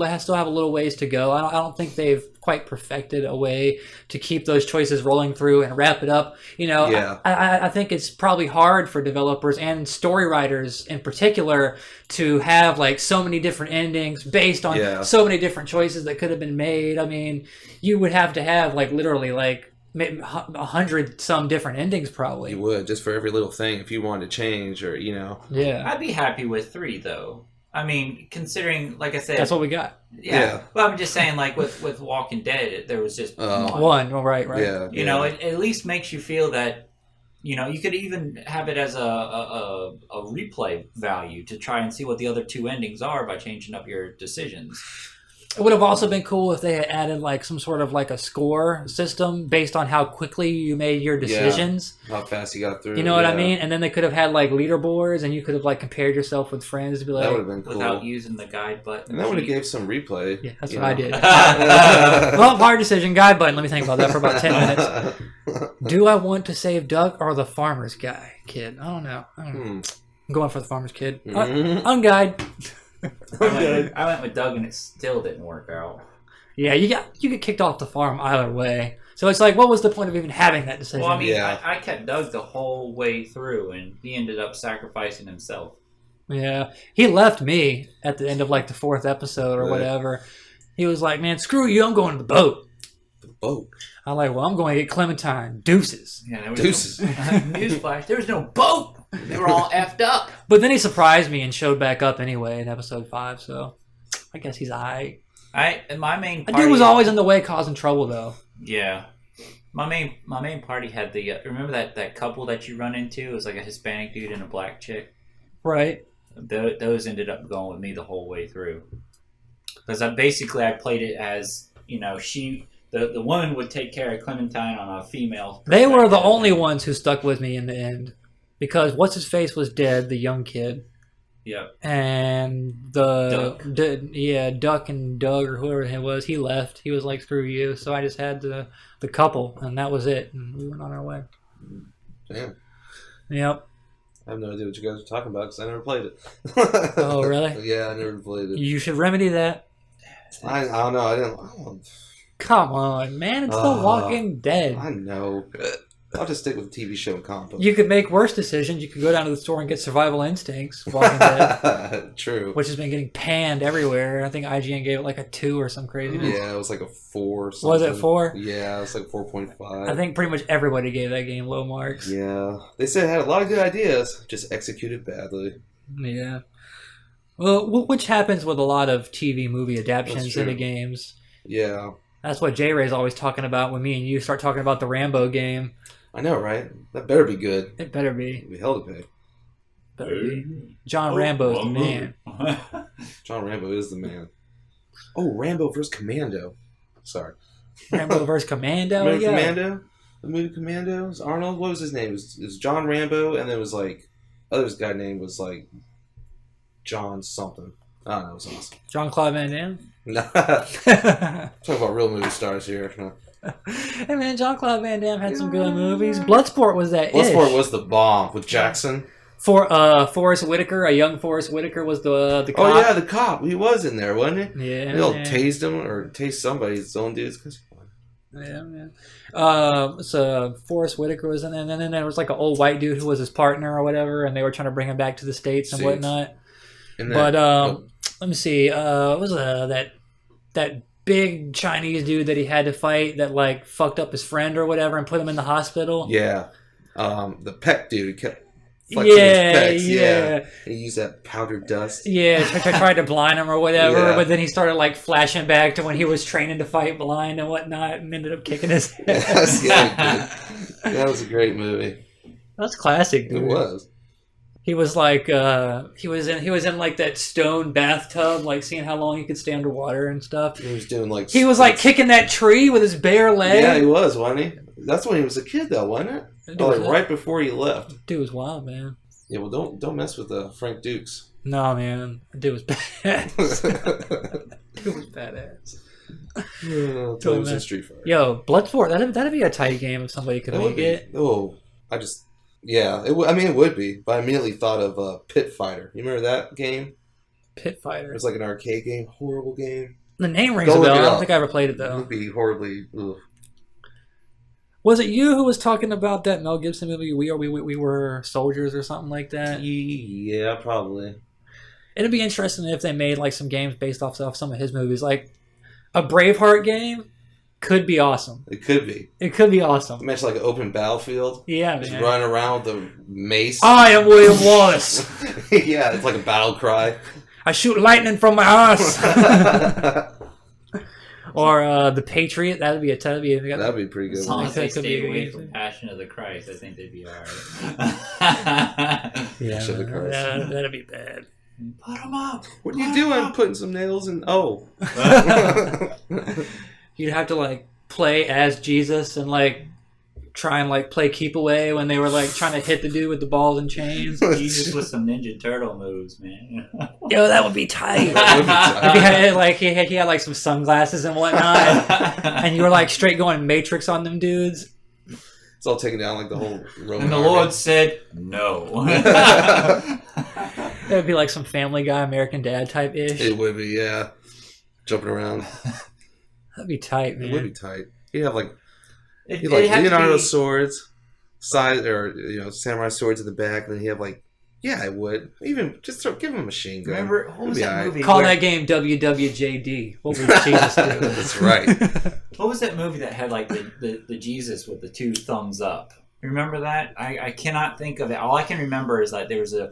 little ways to go. I don't think they've quite perfected a way to keep those choices rolling through and wrap it up. I think it's probably hard for developers and story writers in particular to have like so many different endings based on so many different choices that could have been made. I mean, you would have to have like literally like maybe 100 some different endings probably. You would, just for every little thing if you wanted to change or Yeah. I'd be happy with 3 though. I mean, considering, like I said... That's what we got. Yeah. Well, I'm just saying, like, with Walking Dead, there was just one. Well, right. Yeah. You know, it at least makes you feel that, you could even have it as a replay value to try and see what the other 2 endings are by changing up your decisions. It would have also been cool if they had added like some sort of like a score system based on how quickly you made your decisions. Yeah, how fast you got through. You know what I mean? And then they could have had like leaderboards, and you could have like compared yourself with friends to be like, that would have been cool. Without using the guide button. And that would have gave some replay. Yeah, that's what I did. Well, hard decision, guide button. Let me think about that for about 10 minutes. Do I want to save Doug or the farmer's kid? I don't know. I'm going for the farmer's kid. Unguide. I went with Doug and it still didn't work out. Yeah, you get kicked off the farm either way. So it's like, what was the point of even having that decision? Well, I mean, I kept Doug the whole way through, and he ended up sacrificing himself. Yeah, he left me at the end of like the 4th episode or whatever. He was like, "Man, screw you! I'm going to the boat." The boat. I'm like, "Well, I'm going to get Clementine. Deuces." Yeah, there was Deuces. Newsflash: there was no boat. They were all effed up. But then he surprised me and showed back up anyway in episode 5. So I guess he's alright. My main party, a dude was always in the way, causing trouble though. Yeah, my main party had the remember that couple that you run into? It was like a Hispanic dude and a black chick. Right. Those ended up going with me the whole way through. Because I played it as the woman would take care of Clementine on a female. They were the only ones who stuck with me in the end. Because what's-his-face was dead, the young kid. Yep. And Duck and Doug or whoever it was, he left. He was like, screw you. So I just had the couple, and that was it. And we went on our way. Damn. Yep. I have no idea what you guys are talking about because I never played it. Oh, really? Yeah, I never played it. You should remedy that. I don't know. I didn't. Come on, man. It's The Walking Dead. I know. I'll just stick with the TV show and comic book. You could make worse decisions. You could go down to the store and get Survival Instincts, Walking Dead. True. Which has been getting panned everywhere. I think IGN gave it like a 2 or some craziness. Yeah, it was like a 4 or something. Was it 4? Yeah, it was like 4.5. I think pretty much everybody gave that game low marks. Yeah. They said it had a lot of good ideas, just executed badly. Yeah. Well, which happens with a lot of TV movie adaptations into games. Yeah. That's what J-Ray's always talking about when me and you start talking about the Rambo game. I know, right? That better be good. It better be. It'll be hell to pay. Better be. John Rambo's the man. John Rambo is the man. Oh, Rambo vs. Commando. Sorry. Rambo vs. Commando? Remember Yeah. Commando? The movie Commando? It was Arnold? What was his name? It was John Rambo, and then it was like... Other guy name was like... John something. I don't know. It was awesome. Jean-Claude Van Damme? Talk about real movie stars here. Hey man, Jean-Claude Van Damme had some good movies. Bloodsport was that Bloodsport was the bomb with Jackson. For Forrest Whitaker, a young Forrest Whitaker was the cop. Oh yeah, the cop. He was in there, wasn't he? Yeah. They'll tased him or tased somebody. His own dudes. Yeah, man. So Forrest Whitaker was in there, and then there was like an old white dude who was his partner or whatever, and they were trying to bring him back to the States and whatnot. But let me see. What was that big Chinese dude that he had to fight that like fucked up his friend or whatever and put him in the hospital? Yeah. The peck dude kept flexing his pecs. Yeah. He used that powdered dust. Yeah, tried to blind him or whatever, Yeah. but then he started like flashing back to when he was training to fight blind and whatnot, and ended up kicking his head. Yes, yeah, that was a great movie. That's classic, dude. It was. He was like, he was in like that stone bathtub, like seeing how long he could stay underwater and stuff. He was doing like... He was like kicking that tree with his bare leg. Yeah, he was, wasn't he? That's when he was a kid, though, wasn't it? Dude, Like right before he left. Dude was wild, man. Yeah, well, don't mess with Frank Dukes. No, man, dude was badass. Dude was badass. Until he was in Street Fighter. Yo, Bloodsport, that'd be a tight game if somebody could make it. Oh, yeah, it would be. But I immediately thought of Pit Fighter. You remember that game? Pit Fighter. It was like an arcade game, horrible game. The name rings a bell. I don't think I ever played it though. It would be horribly. Ugh. Was it you who was talking about that Mel Gibson movie? We were soldiers or something like that. Yeah, probably. It'd be interesting if they made like some games based off some of his movies, like a Braveheart game. Could be awesome. It could be. It could be awesome. Imagine like an open battlefield. Yeah, just man. running around with a mace. I am William Wallace. Yeah, it's like a battle cry. I shoot lightning from my ass. Or the Patriot. That'd be That'd be a pretty good As long one. as they Could stay be a away good from game. Passion of the Christ, I think they'd be alright. Yeah, Should have cursed. that'd be bad. Put them up! What are you doing? Putting some nails in? Oh. You'd have to like play as Jesus and like try and like play keep away when they were like trying to hit the dude with the balls and chains. Jesus with some Ninja Turtle moves, man. Yo, that would be tight. That would be tight. If he had like he had like some sunglasses and whatnot, and you were like straight going Matrix on them dudes. It's all taken down like the whole Roman And the army. Lord said, no. It would be like some Family Guy, American Dad type ish. It would be, yeah. Jumping around. That'd be tight, man. It would be tight. You'd have like It'd Leonardo have to be- swords, samurai swords in the back, and then you have like, yeah, I would. Even just give him a machine gun. Remember, what It'd was be that alright. movie? Call where- that game WWJD. What would Jesus do? That's right. What was that movie that had like the Jesus with the 2 thumbs up? Remember that? I cannot think of it. All I can remember is that there was a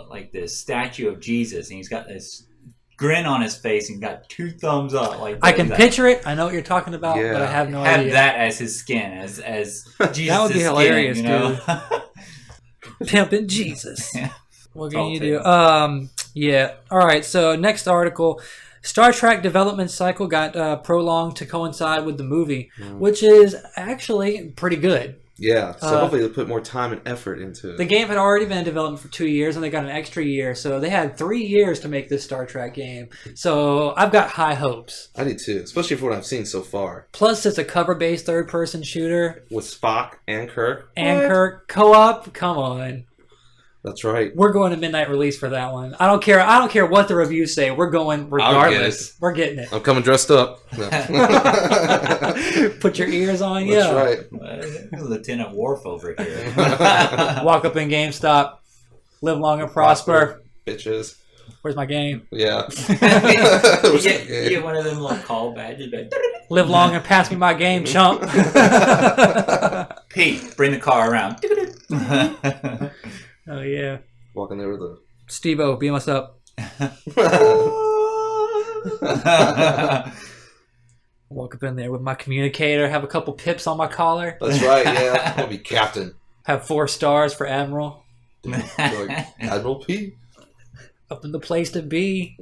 like this statue of Jesus, and he's got this grin on his face and got 2 thumbs up. Like I can picture it. I know what you're talking about, Yeah. but I have no have idea. that as his skin, as Jesus. That would be hilarious, skin, you know? Pimpin' Jesus. Yeah. What can All you do? Yeah. All right. So next article, Star Trek development cycle got prolonged to coincide with the movie, which is actually pretty good. Yeah, so hopefully they'll put more time and effort into it. The game had already been in development for 2 years, and they got an extra year, so they had 3 years to make this Star Trek game. So I've got high hopes. I do too, especially for what I've seen so far. Plus, it's a cover-based third-person shooter. With Spock and Kirk. And Kirk, co-op, come on. That's right. We're going to midnight release for that one. I don't care. I don't care what the reviews say. We're going regardless. We're getting it. I'm coming dressed up. No. Put your ears on. That's right. Lieutenant Worf over here. Walk up in GameStop. Live long and prosper. Bitches. Where's my game? Yeah. You get one of them little call badges. Live long and pass me my game, chump. Pete, bring the car around. Oh, yeah. Walking there with a... Steve-O, beam us up. Walk up in there with my communicator, have a couple pips on my collar. That's right, yeah. I'll be captain. Have 4 stars for Admiral. Like, Admiral P? Up in the place to be.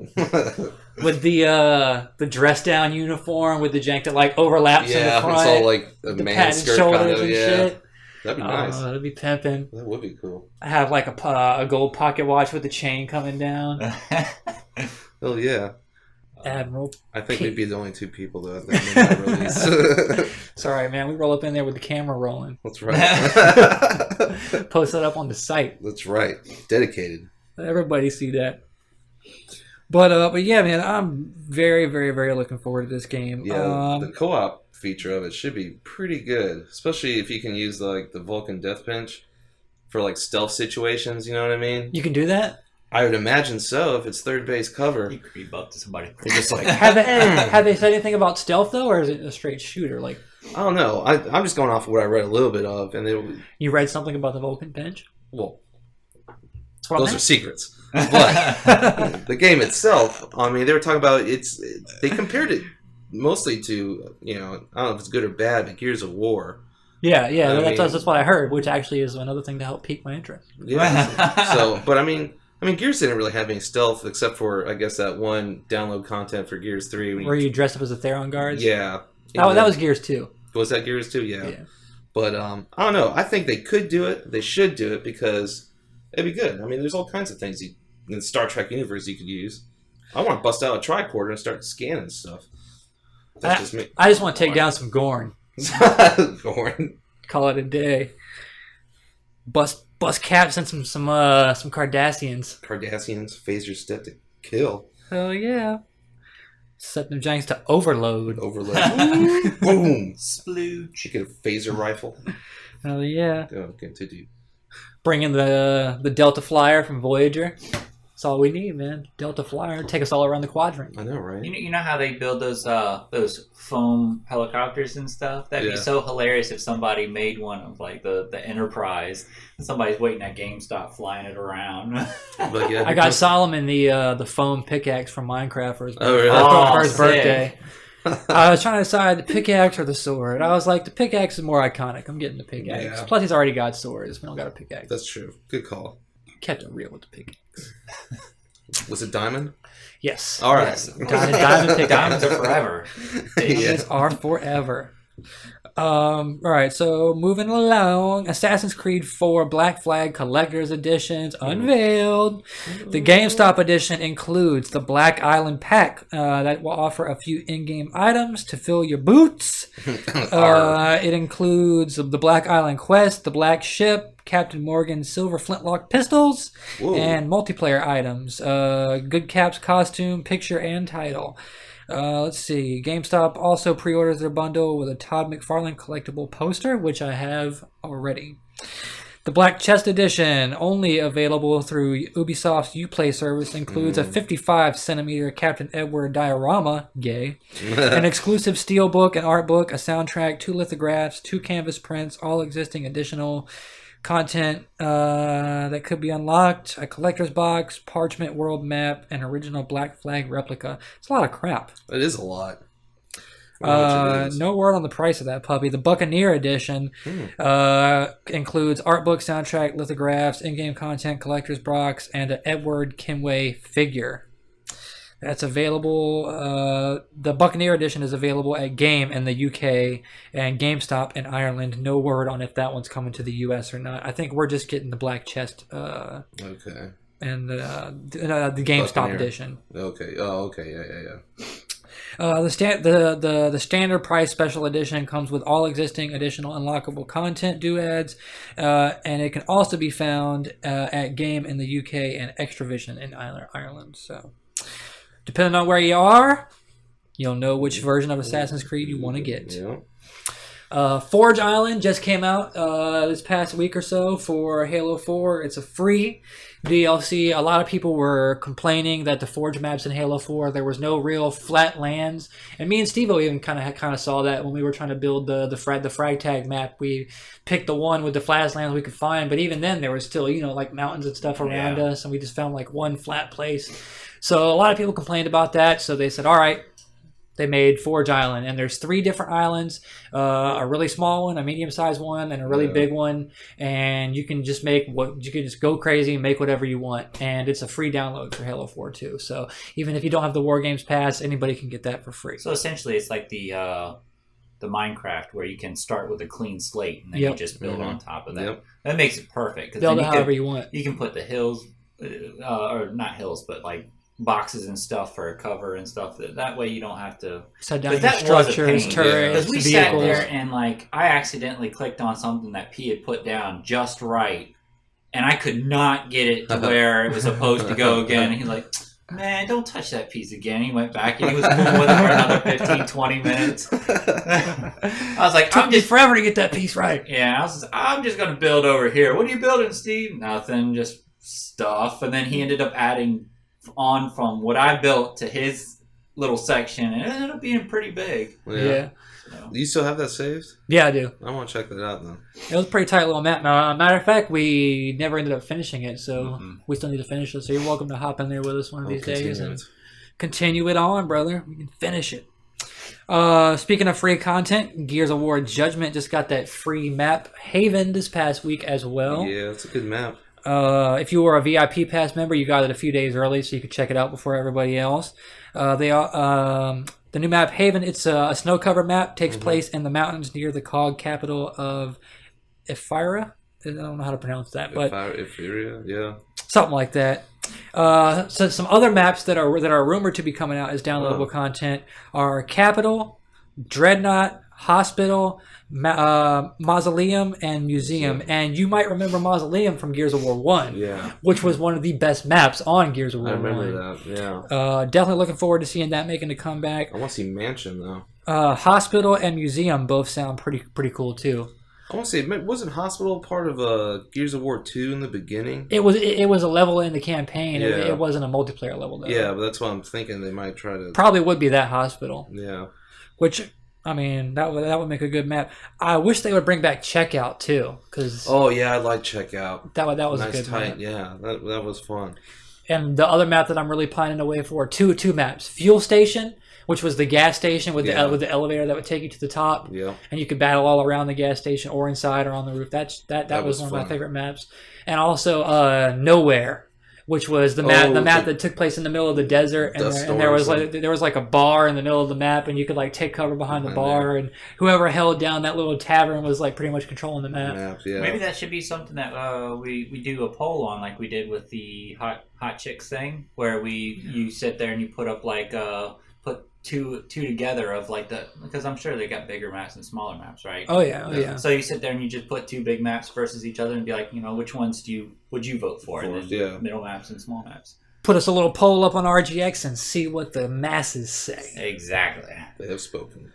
With the dress down uniform with the jank that like overlaps in the front. Yeah, it's all like a the man padded skirt shoulders kind of, and yeah. shit. That'd be nice. That'd be pimping. That would be cool. I have like a gold pocket watch with the chain coming down. Hell yeah. Admiral. I think we'd be the only 2 people though at that midnight release. It's alright, man. We roll up in there with the camera rolling. That's right. Post that up on the site. That's right. Dedicated. Let everybody see that. But yeah, man, I'm very, very, very looking forward to this game. Yeah, the co-op feature of it should be pretty good, especially if you can use like the Vulcan Death Pinch for like stealth situations. You know what I mean? You can do that? I would imagine so. If it's third base cover, You creep up to somebody. you're just like have they said anything about stealth though, or is it a straight shooter? Like, I don't know. I'm just going off of what I read a little bit of, and you read something about the Vulcan pinch? well, That's what those are secrets. But the game itself, I mean, they were talking about they compared it mostly to, I don't know if it's good or bad, but Gears of War. Yeah, that's what I heard, which actually is another thing to help pique my interest. Yeah. So, but I mean, Gears didn't really have any stealth except for, I guess, that one download content for Gears 3. Where you dressed up as a Theron guard? Yeah. That was Gears 2. Was that Gears 2? Yeah. But, I don't know. I think they could do it. They should do it because it'd be good. I mean, there's all kinds of things in the Star Trek universe you could use. I want to bust out a tricorder and start scanning stuff. That's just me. I just want to take down some Gorn. Gorn. Call it a day. Bust caps and some Cardassians. Cardassians, phaser step to kill. Hell yeah. Set them giants to overload. Overload. Boom. Splooge. You get a phaser rifle. Hell yeah. Go, continue. Bring in the Delta Flyer from Voyager. That's all we need, man. Delta Flyer, take us all around the quadrant. I know, right? You know how they build those foam helicopters and stuff? That'd be so hilarious if somebody made one of like the Enterprise and somebody's waiting at GameStop flying it around. But yeah, I got Solomon the foam pickaxe from Minecraft for his, really? for his Sick. birthday. I was trying to decide the pickaxe or the sword. I was like, the pickaxe is more iconic. I'm getting the pickaxe. Yeah. Plus, he's already got swords. We don't got a pickaxe. That's true. Good call. Kept it real with the pickaxe. Was it diamond? Yes. All right. Yes. Diamond pickaxe. Diamonds are forever. Diamonds are forever. All right, so moving along, Assassin's Creed 4 Black Flag Collector's Editions unveiled. The GameStop edition includes the Black Island Pack that will offer a few in-game items to fill your boots. It includes the Black Island Quest, the Black Ship, Captain Morgan's silver flintlock pistols, and multiplayer items. Good Cap's costume, picture, and title. Let's see. GameStop also pre-orders their bundle with a Todd McFarlane collectible poster, which I have already. The Black Chest Edition, only available through Ubisoft's Uplay service, includes a 55cm Captain Edward diorama, gay, an exclusive steelbook, an art book, a soundtrack, 2 lithographs, 2 canvas prints, all existing additional content that could be unlocked, a collector's box, parchment world map, and original Black Flag replica. It's a lot of crap. It is a lot. No word on the price of that puppy. The Buccaneer Edition includes art book, soundtrack, lithographs, in-game content, collector's box, and an Edward Kenway figure. That's available. The Buccaneer Edition is available at Game in the UK and GameStop in Ireland. No word on if that one's coming to the US or not. I think we're just getting the Black Chest. Okay. And the GameStop Buccaneer edition. Okay. Oh, okay. Yeah. The standard price special edition comes with all existing additional unlockable content doodads, and it can also be found at Game in the UK and Extravision in Ireland. So, depending on where you are, you'll know which version of Assassin's Creed you want to get. Yeah. Forge Island just came out this past week or so for Halo 4. It's a free DLC. A lot of people were complaining that the Forge maps in Halo 4, there was no real flat lands. And me and Steve-O even kind of saw that when we were trying to build the frag tag map. We picked the one with the flattest lands we could find, but even then there was still, like mountains and stuff around us, and we just found like one flat place. So a lot of people complained about that, so they said, all right, they made Forge Island, and there's 3 different islands, a really small one, a medium-sized one, and a really big one, and you can just go crazy and make whatever you want, and it's a free download for Halo 4 too. So even if you don't have the War Games Pass, anybody can get that for free. So essentially, it's like the Minecraft where you can start with a clean slate and then you just build on top of that. Yep. That makes it perfect. Build it however you want. You can put the hills, or not hills, but like boxes and stuff for a cover and stuff. That way you don't have to set down your that structures, turrets, because we vehicles. sat there and like I accidentally clicked on something that P had put down just right, and I could not get it to where it was supposed to go again. And he's like, man, don't touch that piece again. He went back and he was fooling with it for another 15-20 minutes. I was like, Took me forever to get that piece right. Yeah, I'm just going to build over here. What are you building, Steve? Nothing, just stuff. And then he ended up adding on from what I built to his little section, and it ended up being pretty big. Yeah. So. Do you still have that saved? Yeah, I do. I want to check that out, though. It was a pretty tight little map. Matter of fact, we never ended up finishing it, so we still need to finish it. So you're welcome to hop in there with us one of these days and continue it on, brother. We can finish it. Speaking of free content, Gears of War Judgment just got that free map Haven this past week as well. Yeah, it's a good map. If you were a VIP Pass member, you got it a few days early, so you could check it out before everybody else. The new map Haven, it's a snow-covered map, takes place in the mountains near the COG capital of Ephyra. I don't know how to pronounce that, but Ephyra, yeah, something like that. So some other maps that are rumored to be coming out as downloadable content are Capital, Dreadnought, Hospital, Mausoleum, and Museum. And you might remember Mausoleum from Gears of War 1, which was one of the best maps on Gears of War 1. I remember that, yeah. Definitely looking forward to seeing that making a comeback. I want to see Mansion, though. Hospital and Museum both sound pretty cool, too. I want to say, wasn't Hospital part of Gears of War 2 in the beginning? It was a level in the campaign. Yeah. It wasn't a multiplayer level, though. Yeah, but that's what I'm thinking. They might try to... Probably would be that Hospital. Yeah. Which... I mean, that would make a good map. I wish they would bring back Checkout too, because oh yeah, I like Checkout. That was nice, a good tight map. Yeah, that was fun. And the other map that I'm really pining away for two maps: Fuel Station, which was the gas station with the elevator that would take you to the top. Yeah, and you could battle all around the gas station or inside or on the roof. That was one of my favorite maps. And also Nowhere, which was the map that took place in the middle of the desert, and there was like a bar in the middle of the map, and you could like take cover behind the bar, and whoever held down that little tavern was like pretty much controlling the map. Maybe that should be something that we do a poll on, like we did with the hot chicks thing, where you sit there and you put up like put two together of like because I'm sure they got bigger maps and smaller maps, right? Oh yeah. So you sit there and you just put two big maps versus each other and be like, which ones would you vote for? And then middle maps and small maps. Put us a little poll up on RGX and see what the masses say. Exactly. They have spoken.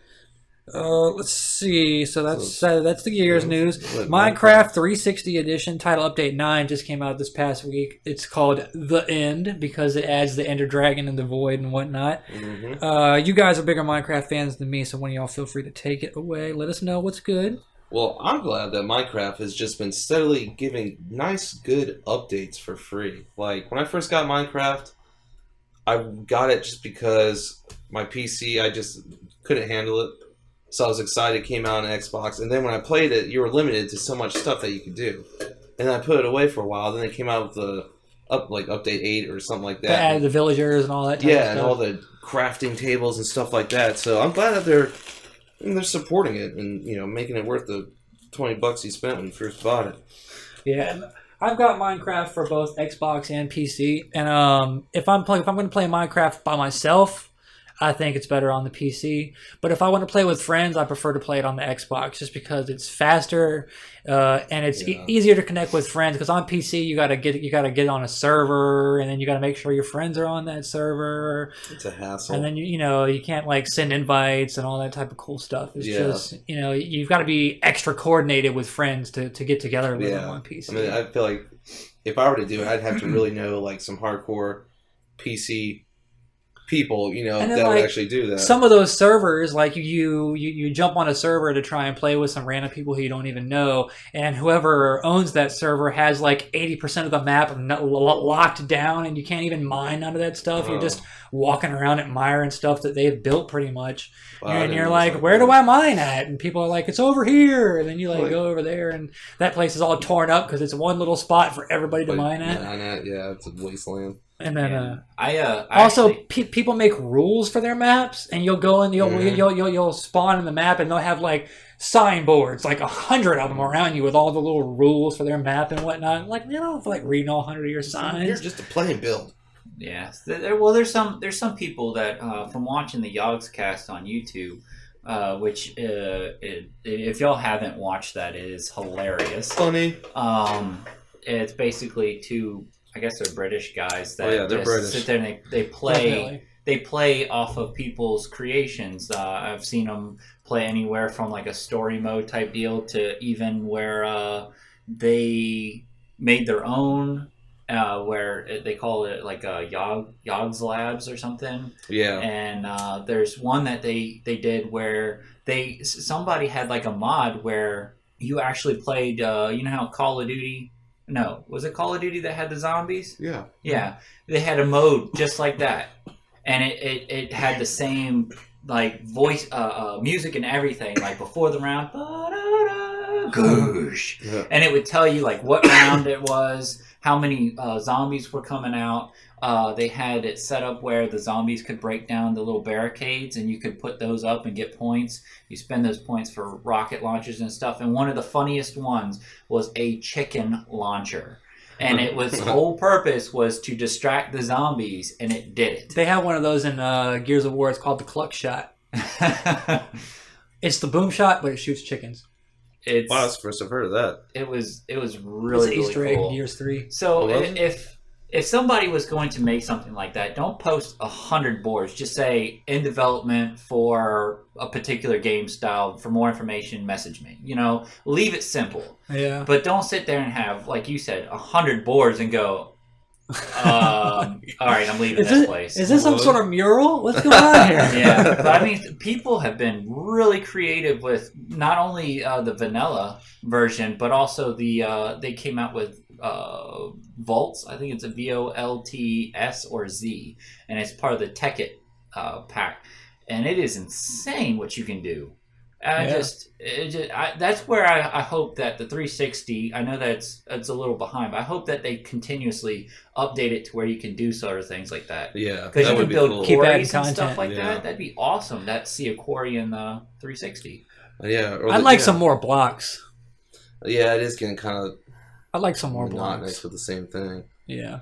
Let's see. So that's the Gears news. Minecraft 360 edition title update 9 just came out this past week. It's called The End because it adds the Ender Dragon and the Void and whatnot. You guys are bigger Minecraft fans than me, so one of y'all feel free to take it away. Let us know what's good. Well, I'm glad that Minecraft has just been steadily giving nice, good updates for free. Like, when I first got Minecraft, I got it just because my PC, I just couldn't handle it. So I was excited it came out on Xbox. And then when I played it, you were limited to so much stuff that you could do. And I put it away for a while. Then they came out with the update 8 or something like that. They added the villagers and all that type of stuff. And all the crafting tables and stuff like that. So I'm glad that they're supporting it and making it worth the $20 you spent when you first bought it. Yeah, I've got Minecraft for both Xbox and PC, and if I'm going to play Minecraft by myself, I think it's better on the PC. But if I want to play with friends, I prefer to play it on the Xbox just because it's faster and it's easier to connect with friends. Because on PC, you gotta get on a server, and then you gotta make sure your friends are on that server. It's a hassle. And then you can't like send invites and all that type of cool stuff. It's just you've got to be extra coordinated with friends to get together with them on PC. I mean, I feel like if I were to do it, I'd have to really know like some hardcore PC people, that would actually do that. Some of those servers, like you jump on a server to try and play with some random people who you don't even know, and whoever owns that server has like 80% of the map locked down, and you can't even mine none of that stuff. You're just walking around admiring stuff that they've built pretty much. And you're like, where do I mine at? And people are like, it's over here. And then you go over there, and that place is all torn up because it's one little spot for everybody to mine at. Yeah, it's a wasteland. And then I people make rules for their maps, and you'll go and you'll spawn in the map, and they'll have like signboards, like 100 of them around you with all the little rules for their map and whatnot. Like, you don't feel like reading all 100 of your signs. You're just a play and build. Yeah. Well, there's some people that from watching the Yogs cast on YouTube, which if y'all haven't watched that, it is hilarious. Funny. It's basically two. I guess they're British guys that they're British. sit there and they play. Definitely. They play off of people's creations. I've seen them play anywhere from like a story mode type deal to even where they made their own, where they call it like Yogs Labs or something. Yeah. And there's one that they did where somebody had like a mod where you actually played. You know how Call of Duty. No, was it Call of Duty that had the zombies? Yeah. Yeah. They had a mode just like that. And it had the same like voice music and everything, like before the round. Goosh. Yeah. And it would tell you like what round it was, how many zombies were coming out. They had it set up where the zombies could break down the little barricades, and you could put those up and get points. You spend those points for rocket launchers and stuff. And one of the funniest ones was a chicken launcher. And its whole purpose was to distract the zombies, and it did it. They have one of those in Gears of War. It's called the Cluck Shot. It's the boom shot, but it shoots chickens. Wow, that's the first I've heard of that. It was really, it's an Easter really cool. egg in Gears 3. So if somebody was going to make something like that, don't post 100 boards. Just say, in development for a particular game style. For more information, message me. Leave it simple. Yeah. But don't sit there and have, like you said, 100 boards and go, all right, I'm leaving this place. Is this some sort of mural? What's going on here? Yeah. But I mean, people have been really creative with not only the vanilla version, but also they came out with Volts. I think it's a VOLTS or Z, and it's part of the Tekkit pack, and it is insane what you can do. That's where I hope that the 360. I know that it's a little behind, but I hope that they continuously update it to where you can do sort of things like that. Yeah, because you can build cool. quarries and stuff like that. That'd be awesome. See a quarry in the 360. Yeah, I'd like some more blocks. Yeah, it is getting kind of. I'd like some more blocks with the same thing. Yeah.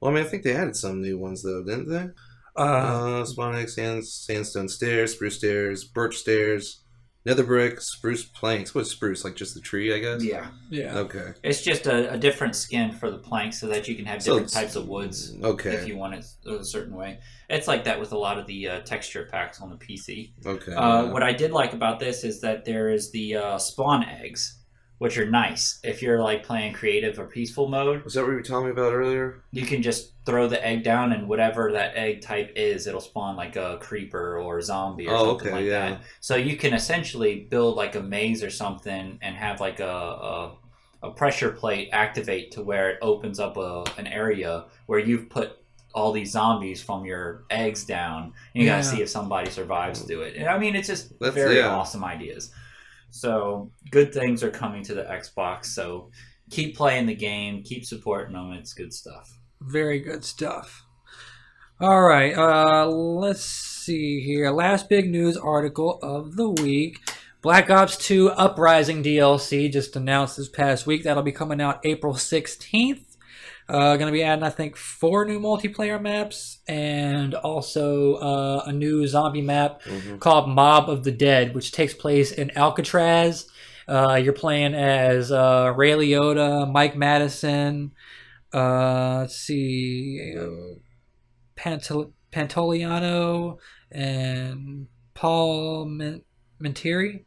Well, I mean, I think they added some new ones though, didn't they? Spawning sandstone stairs, spruce stairs, birch stairs, nether brick, spruce planks. What's spruce? Like just the tree, I guess? Yeah. Yeah. Okay. It's just a different skin for the planks so that you can have different types of woods. Okay. If you want it a certain way. It's like that with a lot of the texture packs on the PC. Okay. What I did like about this is that there is the spawn eggs, which are nice if you're like playing creative or peaceful mode. Was that what you were telling me about earlier? You can just throw the egg down, and whatever that egg type is, it'll spawn like a creeper or a zombie or something like that. So you can essentially build like a maze or something and have like a pressure plate activate to where it opens up an area where you've put all these zombies from your eggs down. And you gotta see if somebody survives through it. And I mean, it's just very awesome ideas. So good things are coming to the Xbox. So keep playing the game, keep supporting them. It's good stuff. Very good stuff. All right, let's see here. Last big news article of the week. Black Ops 2 Uprising DLC just announced this past week. That'll be coming out April 16th. Going to be adding, I think, 4 new multiplayer maps and also a new zombie map called Mob of the Dead, which takes place in Alcatraz. You're playing as Ray Liotta, Mike Madison, let's see, Pantoliano, and Paul Mentiri.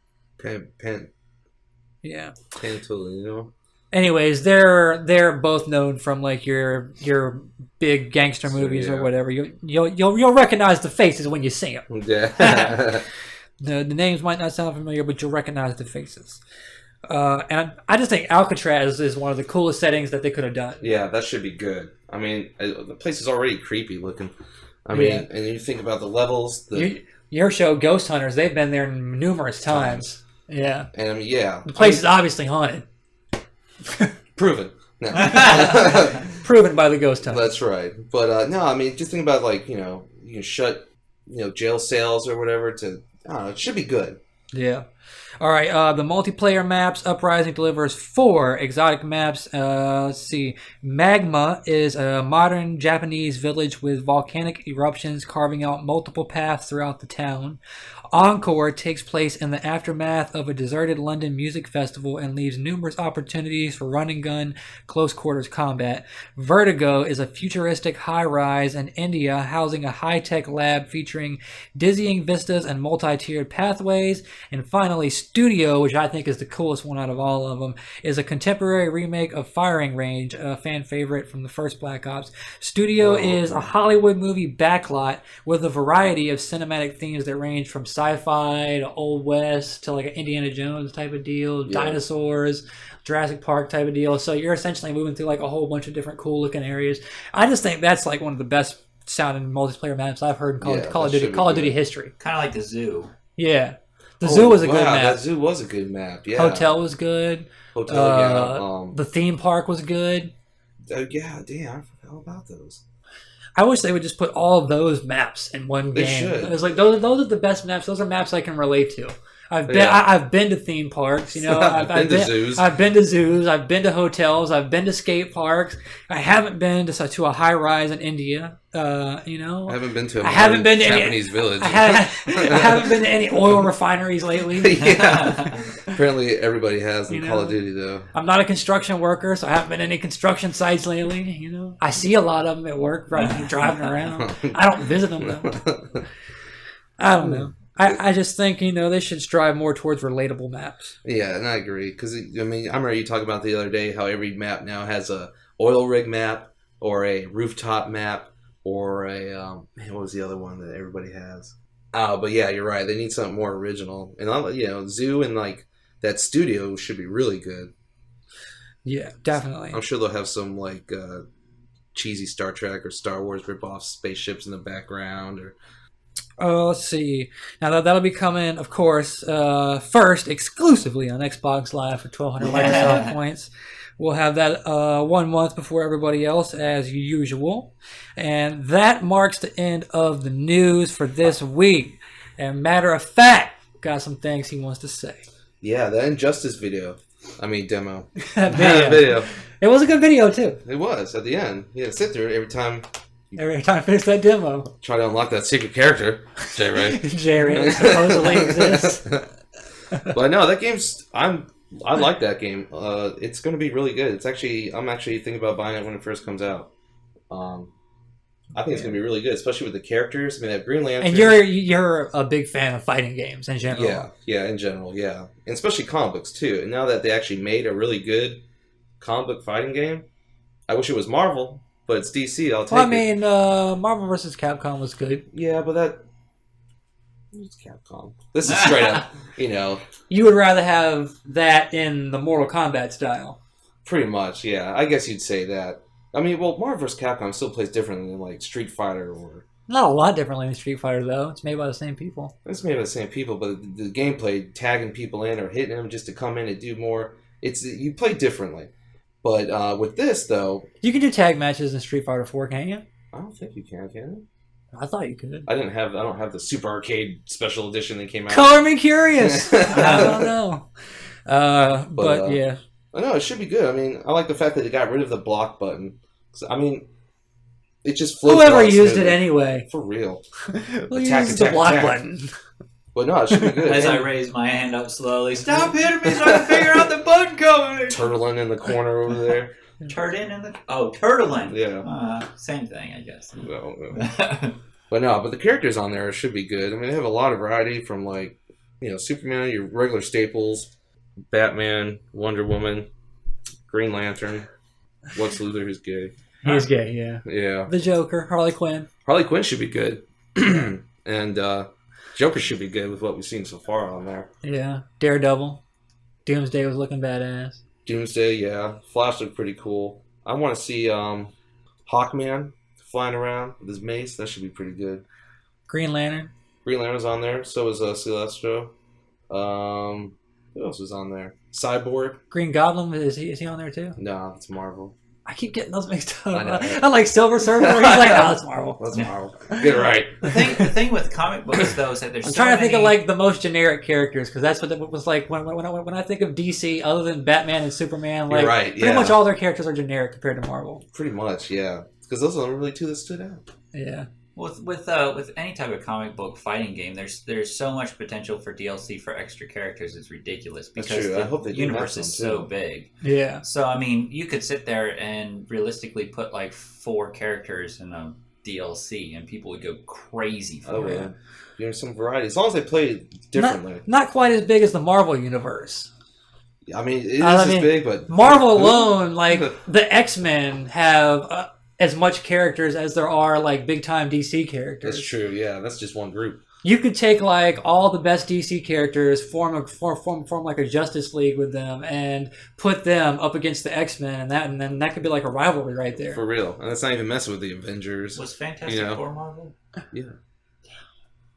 Yeah. Pantoliano. Anyways, they're both known from like your big gangster movies or whatever. You'll recognize the faces when you see them. Yeah. The names might not sound familiar, but you'll recognize the faces. And I just think Alcatraz is one of the coolest settings that they could have done. Yeah, that should be good. I mean, the place is already creepy looking. I mean, and you think about the levels. Your show, Ghost Hunters, they've been there numerous times. Yeah. And I mean, yeah. The place is obviously haunted. Proven. No. Proven by the Ghost Hunters. That's right. But no, I mean, just think about like, you can shut, jail cells or whatever to, I don't know, it should be good. Yeah. All right, the multiplayer maps. Uprising delivers 4 exotic maps. Let's see. Magma is a modern Japanese village with volcanic eruptions carving out multiple paths throughout the town. Encore takes place in the aftermath of a deserted London music festival and leaves numerous opportunities for run and gun, close quarters combat. Vertigo is a futuristic high-rise in India housing a high-tech lab featuring dizzying vistas and multi-tiered pathways. And finally, Studio, which I think is the coolest one out of all of them, is a contemporary remake of Firing Range, a fan favorite from the first Black Ops. Studio is a Hollywood movie backlot with a variety of cinematic themes that range from sci-fi to Old West to like an Indiana Jones type of deal, dinosaurs, Jurassic Park type of deal. So you're essentially moving through like a whole bunch of different cool looking areas. I just think that's like one of the best sounding multiplayer maps I've heard in Call of Duty history. Kind of like the zoo. Yeah. The zoo was a good map. That zoo was a good map. Yeah. Hotel was good. The theme park was good. Yeah, damn, I forgot all about those. I wish they would just put all of those maps in one game. They should. It's like those are the best maps. Those are maps I can relate to. I've been to theme parks, I've been to zoos. I've been to zoos. I've been to hotels. I've been to skate parks. I haven't been to a high rise in India. I haven't been to Japanese village. I haven't been to any oil refineries lately. Yeah. Apparently everybody has in Call of Duty though. I'm not a construction worker, so I haven't been to any construction sites lately. I see a lot of them at work driving around. I don't visit them though. I don't know. I just think, they should strive more towards relatable maps. Yeah, and I agree. Because, I remember you talking about the other day how every map now has a oil rig map or a rooftop map or a, what was the other one that everybody has? But yeah, you're right. They need something more original. And, Zoo and, like, that studio should be really good. Yeah, definitely. I'm sure they'll have some, like, cheesy Star Trek or Star Wars ripoff spaceships in the background or... Let's see. Now that'll be coming, of course, first exclusively on Xbox Live for 1,200 Microsoft points. We'll have that 1 month before everybody else, as usual. And that marks the end of the news for this week. And matter of fact, got some things he wants to say. Yeah, that Injustice demo. Video. It was a good video, too. It was, at the end. You had to sit there every time I finish that demo. Try to unlock that secret character, J-Ray. J-Ray supposedly exists. But no, that game's... I like that game. It's going to be really good. I'm actually thinking about buying it when it first comes out. I think it's going to be really good, especially with the characters. That Green Lantern... And you're a big fan of fighting games in general. Yeah, in general, yeah. And especially comic books, too. And now that they actually made a really good comic book fighting game, I wish it was Marvel... But it's DC, I'll take it. Marvel vs. Capcom was good. Yeah, but it's Capcom. This is straight up, You would rather have that in the Mortal Kombat style. Pretty much, yeah. I guess you'd say that. Marvel vs. Capcom still plays differently than, like, Street Fighter or... Not a lot differently than Street Fighter, though. It's made by the same people. It's made by the same people, but the gameplay, tagging people in or hitting them just to come in and do more, you play differently. But with this, though... You can do tag matches in Street Fighter 4, can't you? I don't think you can you? I thought you could. I don't have the Super Arcade Special Edition that came out. Color me curious! I don't know. But yeah. I know, it should be good. I mean, I like the fact that they got rid of the block button. I mean, it just floats. Whoever used it anyway. For real. Who used the block button? But no, it should be good. As I raise my hand up slowly, stop hitting me so I can figure out the button coming. Turtling in the corner over there. Turtling. Yeah. Same thing, I guess. Well, but the characters on there should be good. I mean, they have a lot of variety from like, Superman, your regular staples, Batman, Wonder Woman, Green Lantern, Lex Luthor, who's gay. He's gay, yeah. Yeah. The Joker, Harley Quinn. Harley Quinn should be good. And Joker should be good with what we've seen so far on there. Yeah. Daredevil. Doomsday was looking badass. Doomsday, yeah. Flash looked pretty cool. I want to see Hawkman flying around with his mace. That should be pretty good. Green Lantern. Green Lantern's on there. So is Celestro. Who else is on there? Cyborg. Green Goblin, is he on there too? No, it's Marvel. I keep getting those mixed up. I I like Silver Surfer. He's like, oh, that's Marvel. That's Marvel. Get it right. The thing with comic books, though, is that there's I'm so trying to many... think of like the most generic characters because that's what it was like when I think of DC, other than Batman and Superman. Like, You're right, pretty much all their characters are generic compared to Marvel. Pretty much, yeah. Because those are the really two that stood out. Yeah. With any type of comic book fighting game, there's so much potential for DLC for extra characters. It's ridiculous because the universe is so big. Yeah. So I mean, you could sit there and realistically put like 4 characters in a DLC, and people would go crazy for it. Yeah. Some variety, as long as they play it differently. Not quite as big as the Marvel universe. I mean, it is as big, but Marvel alone, like the X-Men, have as much characters as there are like big time DC characters. That's true. Yeah, that's just one group. You could take like all the best DC characters, form like a Justice League with them, and put them up against the X-Men, and then that could be like a rivalry right there. For real, and that's not even messing with the Avengers. Was Fantastic Four Marvel? Yeah.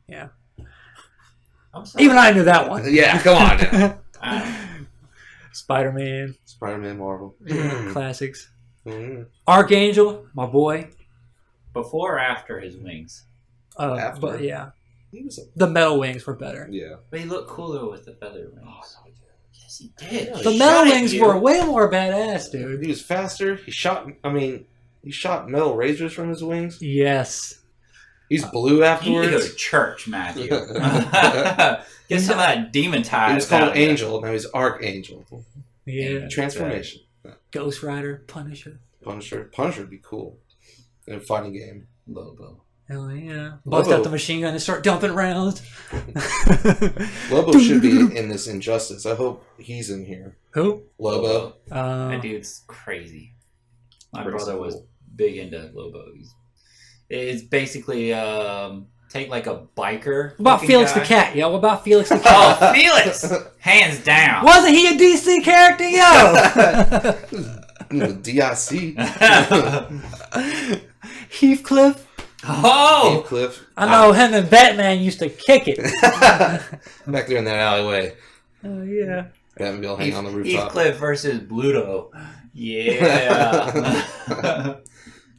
Yeah. I'm sorry. Even I knew that one. Yeah, come on now. Spider-Man. Spider-Man, Marvel. Classics. Mm-hmm. Archangel, my boy. Before or after his wings? After. But yeah. He was the metal wings were better. Yeah. But he looked cooler with the feather wings. Oh, no, yes, he did. The metal wings were way more badass, dude. He was faster. He shot metal razors from his wings. Yes. He's blue afterwards. You need to go to church, Matthew. Get some of that demon tide. He was called Angel. Now he's Archangel. Yeah. Transformation. Ghost Rider, Punisher. Punisher would be cool in a fighting game. Lobo. Hell yeah. Bust out the machine gun and start dumping rounds. Lobo should be in this Injustice. I hope he's in here. Who? Lobo. That dude's crazy. My brother was big into Lobo. It's basically take like a biker. What about Felix the Cat, yo? What about Felix the Cat? Oh, Felix! Hands down. Wasn't he a DC character, yo? DIC. Heathcliff. Oh! Heathcliff. I know him and Batman used to kick it. Back there in that alleyway. Oh, yeah. Batman will hang on the rooftop. Heathcliff versus Bluto. Yeah.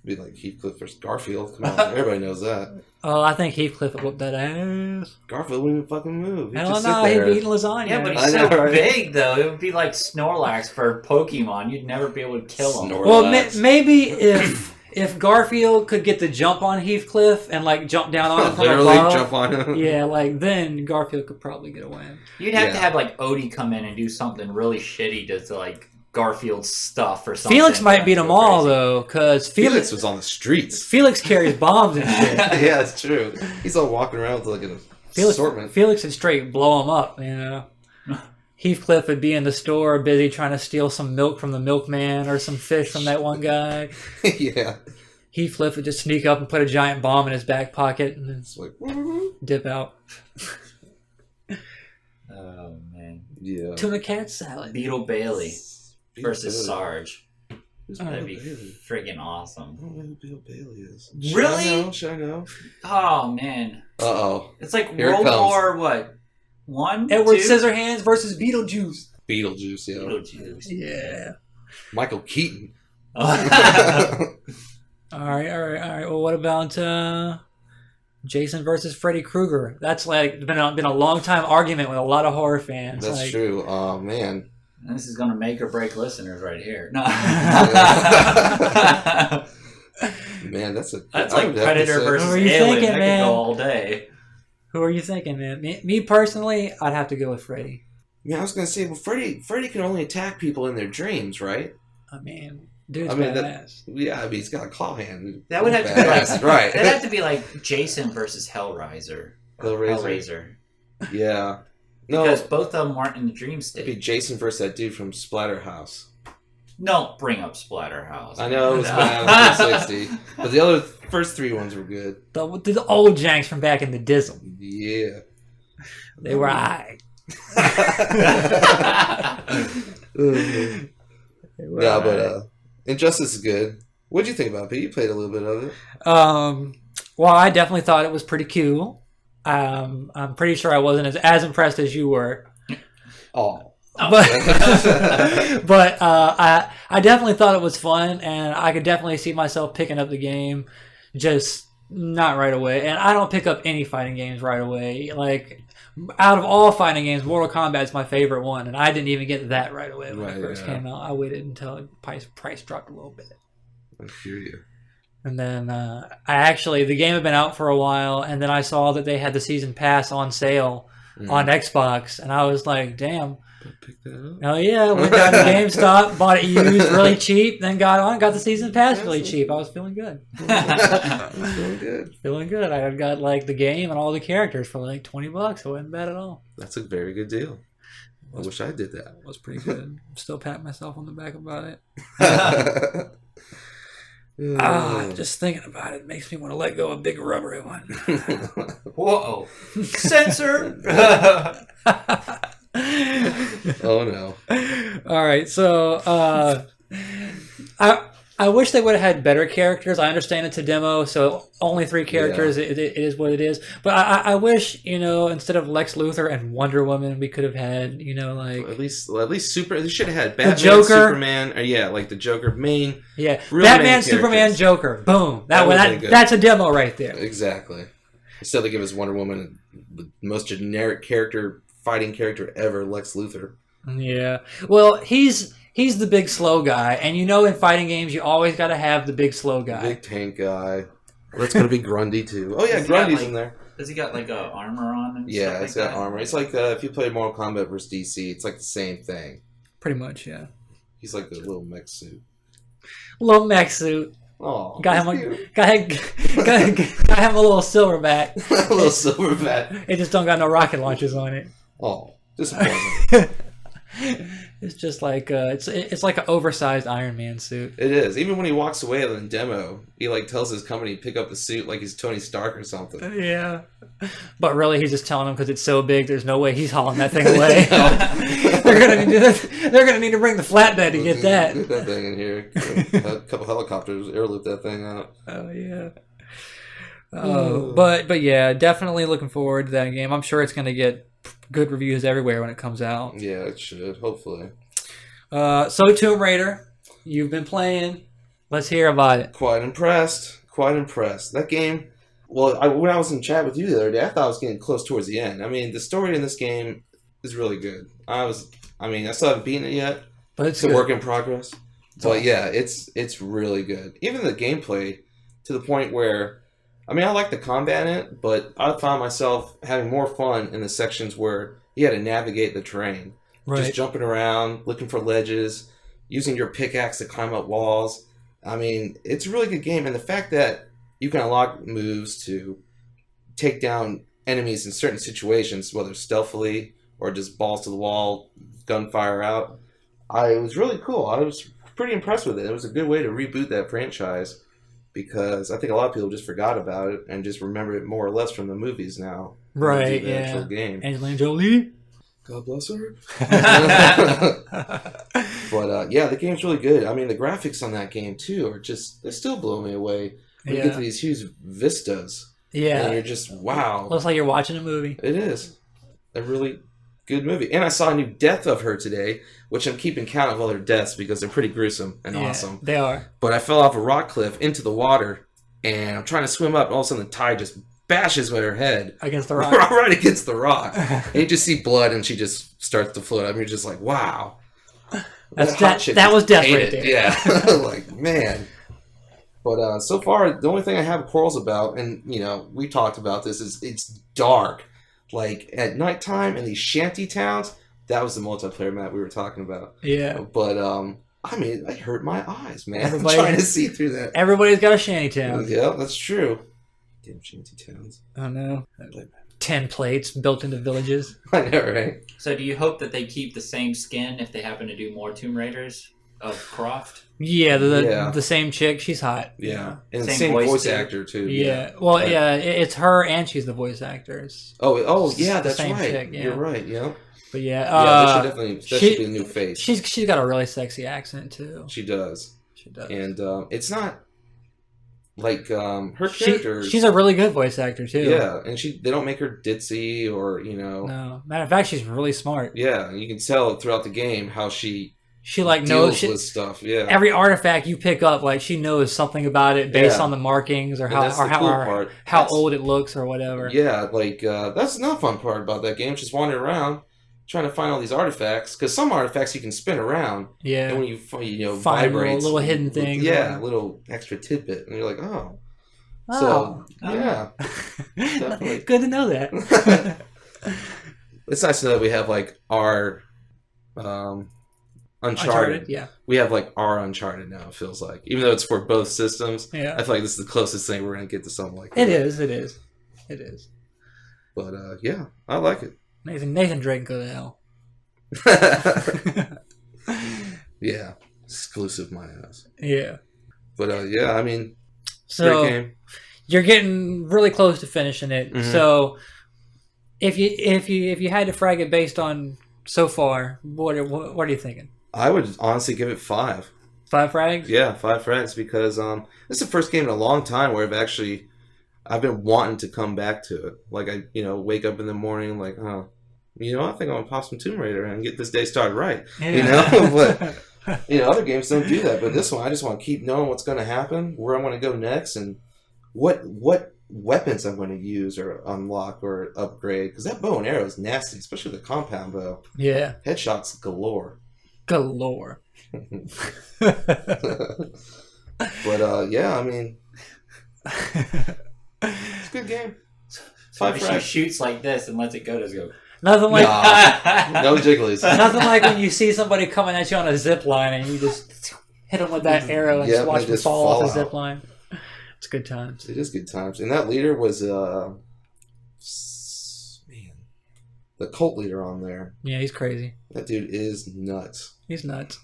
Be like Heathcliff versus Garfield. Come on, everybody knows that. Oh, I think Heathcliff would whoop that ass. Garfield wouldn't even fucking move. I don't know. He'd be eating lasagna. Yeah, but he's so big, though. It would be like Snorlax for Pokemon. You'd never be able to kill him. Well, maybe if Garfield could get the jump on Heathcliff and like jump down on him from literally above, jump on him. Yeah, like then Garfield could probably get away. You'd have to have like Odie come in and do something really shitty to like Garfield's stuff or something. Felix might beat them all though, because Felix was on the streets. Felix carries bombs and shit. Yeah, it's true. He's all walking around with like an assortment. Felix would straight blow him up, you know. Heathcliff would be in the store busy trying to steal some milk from the milkman or some fish from that one guy. Yeah. Heathcliff would just sneak up and put a giant bomb in his back pocket and then it's like dip out. Oh man. Yeah. Tuna cat salad. Beetle Bailey versus Sarge. That'd be Bailey? friggin' awesome. I don't know who Beetle Bailey is. Really? Should I know? Oh man. Uh-oh. It's like Here World it comes. War what? Edward 2? Scissorhands versus Beetlejuice. Beetlejuice, yeah. Beetlejuice. Yeah. Michael Keaton. All right. Well, what about Jason versus Freddy Krueger? That's like been a long time argument with a lot of horror fans. That's like, true. Oh man. This is going to make or break listeners right here. No. Man, that's like Predator versus Who are you Alien. thinking, That man? could go all day. Who are you thinking, man? Me personally, I'd have to go with Freddy. Yeah, I was gonna say, well, Freddy can only attack people in their dreams, right? I mean, dude's I mean, badass. Yeah, I mean, he's got a claw hand. That would have to be like right. That'd have to be like Jason versus Hellraiser. Hellraiser. Yeah. No, Because both of them weren't in the dream state. it'd be Jason versus that dude from Splatterhouse. Don't bring up Splatterhouse. I know it was bad on 360, but the first 3 ones were good. The old janks from back in the Dizzle. Yeah. They were high. Yeah, but Injustice is good. What'd you think about it? You played a little bit of it. Well, I definitely thought it was pretty cool. I'm pretty sure I wasn't as impressed as you were. Oh. But I definitely thought it was fun, and I could definitely see myself picking up the game, just not right away. And I don't pick up any fighting games right away. Like, out of all fighting games, Mortal Kombat is my favorite one, and I didn't even get that right away when it first came out. I waited until the price dropped a little bit. I hear you. And then the game had been out for a while, and then I saw that they had the season pass on sale on Xbox, and I was like, damn. Pick that up. Oh yeah, went down to GameStop, bought it used really cheap, then got the season pass really cheap. I was feeling good. Feeling good. I got like the game and all the characters for like $20. It wasn't bad at all. That's a very good deal. I wish I did that. It was pretty good. I'm still patting myself on the back about it. Just thinking about it makes me want to let go of a big rubbery one. Whoa. Censor. Oh no. All right, so I wish they would have had better characters. I understand it's a demo, so only 3 characters. Yeah. It is what it is. But I wish, instead of Lex Luthor and Wonder Woman, we could have had, like at least super. They should have had Batman, the Joker, Superman, or like the Joker main. Yeah, Batman, Superman, Joker. Boom. That's a demo right there. Exactly. Instead, they give us Wonder Woman, the most generic fighting character ever, Lex Luthor. Yeah. Well, he's the big slow guy, and in fighting games you always got to have the big slow guy. The big tank guy. Well, that's going to be Grundy too. Oh yeah, Grundy's in there. Does he got like armor on and yeah, stuff he's got armor. It's like if you play Mortal Kombat versus DC, it's like the same thing. Pretty much, yeah. He's like a little mech suit. Little mech suit. Oh, got him a little silverback. A little silverback. It just don't got no rocket launchers on it. Oh, disappointing. It's just like it's like an oversized Iron Man suit. It is. Even when he walks away in the demo, he like tells his company to pick up the suit like he's Tony Stark or something. Yeah, but really he's just telling them because it's so big. There's no way he's hauling that thing away. They're gonna need to bring the flatbed to get that. Get that thing in here. A couple helicopters airlift that thing out. Oh yeah. Oh, but yeah, definitely looking forward to that game. I'm sure it's gonna get good reviews everywhere when it comes out. Yeah, it should, hopefully. So Tomb Raider, you've been playing. Let's hear about it. Quite impressed. That game, well, when I was in chat with you the other day, I thought I was getting close towards the end. I mean, the story in this game is really good. I still haven't beaten it yet. But it's a work in progress. But yeah, it's really good. Even the gameplay, to the point where, I like the combat in it, but I found myself having more fun in the sections where you had to navigate the terrain. Right. Just jumping around, looking for ledges, using your pickaxe to climb up walls. It's a really good game. And the fact that you can unlock moves to take down enemies in certain situations, whether stealthily or just balls to the wall, gunfire out, it was really cool. I was pretty impressed with it. It was a good way to reboot that franchise, because I think a lot of people just forgot about it and just remember it more or less from the movies now. Right, the actual game. Angelina Jolie. God bless her. But yeah, the game's really good. The graphics on that game too are they still blow me away. When you get to these huge vistas. Yeah. And you're just, wow. Looks like you're watching a movie. It is. A really good movie. And I saw a new death of her today, which I'm keeping count of all her deaths because they're pretty gruesome and awesome. They are. But I fell off a rock cliff into the water, and I'm trying to swim up, and all of a sudden the tide just bashes with her head. Against the rock. Right against the rock. And you just see blood, and she just starts to float up. You're just like, wow. That was death right there. Yeah, like man. But so far, the only thing I have quarrels about, and we talked about this, is it's dark. Like at nighttime in these shanty towns, that was the multiplayer map we were talking about. Yeah. But it hurt my eyes, man. I'm trying to see through that. Everybody's got a shanty town. Yeah, that's true. Damn shanty towns. I know. 10 plates built into villages. I know, right? So do you hope that they keep the same skin if they happen to do more Tomb Raiders of Croft? Yeah, the same chick. She's hot. Yeah. And the same voice actor, too. Yeah. Well, right. Yeah, it's her and she's the voice actors. Oh yeah, that's right. Chick, yeah. You're right, yeah. But yeah. That should be a new face. She's got a really sexy accent, too. She does. does. And it's not like her character. She's a really good voice actor too. Yeah, and they don't make her ditzy or No, matter of fact, she's really smart. Yeah, you can tell throughout the game how she like deals with stuff. Yeah, every artifact you pick up, like she knows something about it based on the markings or how old it looks or whatever. Yeah, like that's another fun part about that game. Just wandering around, trying to find all these artifacts, because some artifacts you can spin around. Yeah, and when you find vibrates, little hidden things. Yeah, a little extra tidbit, and you're like, oh. So yeah, definitely good to know that. It's nice to know that we have like our Uncharted. Yeah, we have like our Uncharted now. It feels like, even though it's for both systems. Yeah, I feel like this is the closest thing we're gonna get to something like that. It is. But yeah, I like it. Nathan Drake go to hell. Yeah, exclusive my ass. Yeah, but yeah, I mean, so great game. You're getting really close to finishing it. Mm-hmm. So if you had to frag it based on so far, what are you thinking? I would honestly give it 5. 5 frags? Yeah, 5 frags, because this is the first game in a long time where I've been wanting to come back to it. Like I wake up in the morning like, oh, I think I'm gonna pop some Tomb Raider and get this day started right. Yeah. But other games don't do that. But this one, I just want to keep knowing what's going to happen, where I'm going to go next, and what weapons I'm going to use or unlock or upgrade. Because that bow and arrow is nasty, especially the compound bow. Yeah, headshots galore. But yeah, I mean, it's a good game. So if she shoots like this and lets it go, does it go? Nothing like no jigglies. Nothing like when you see somebody coming at you on a zip line and you just hit them with that arrow and just watch them fall off the zip line. It's good times. It is good times. And that leader was the cult leader on there. Yeah, he's crazy. That dude is nuts. He's nuts.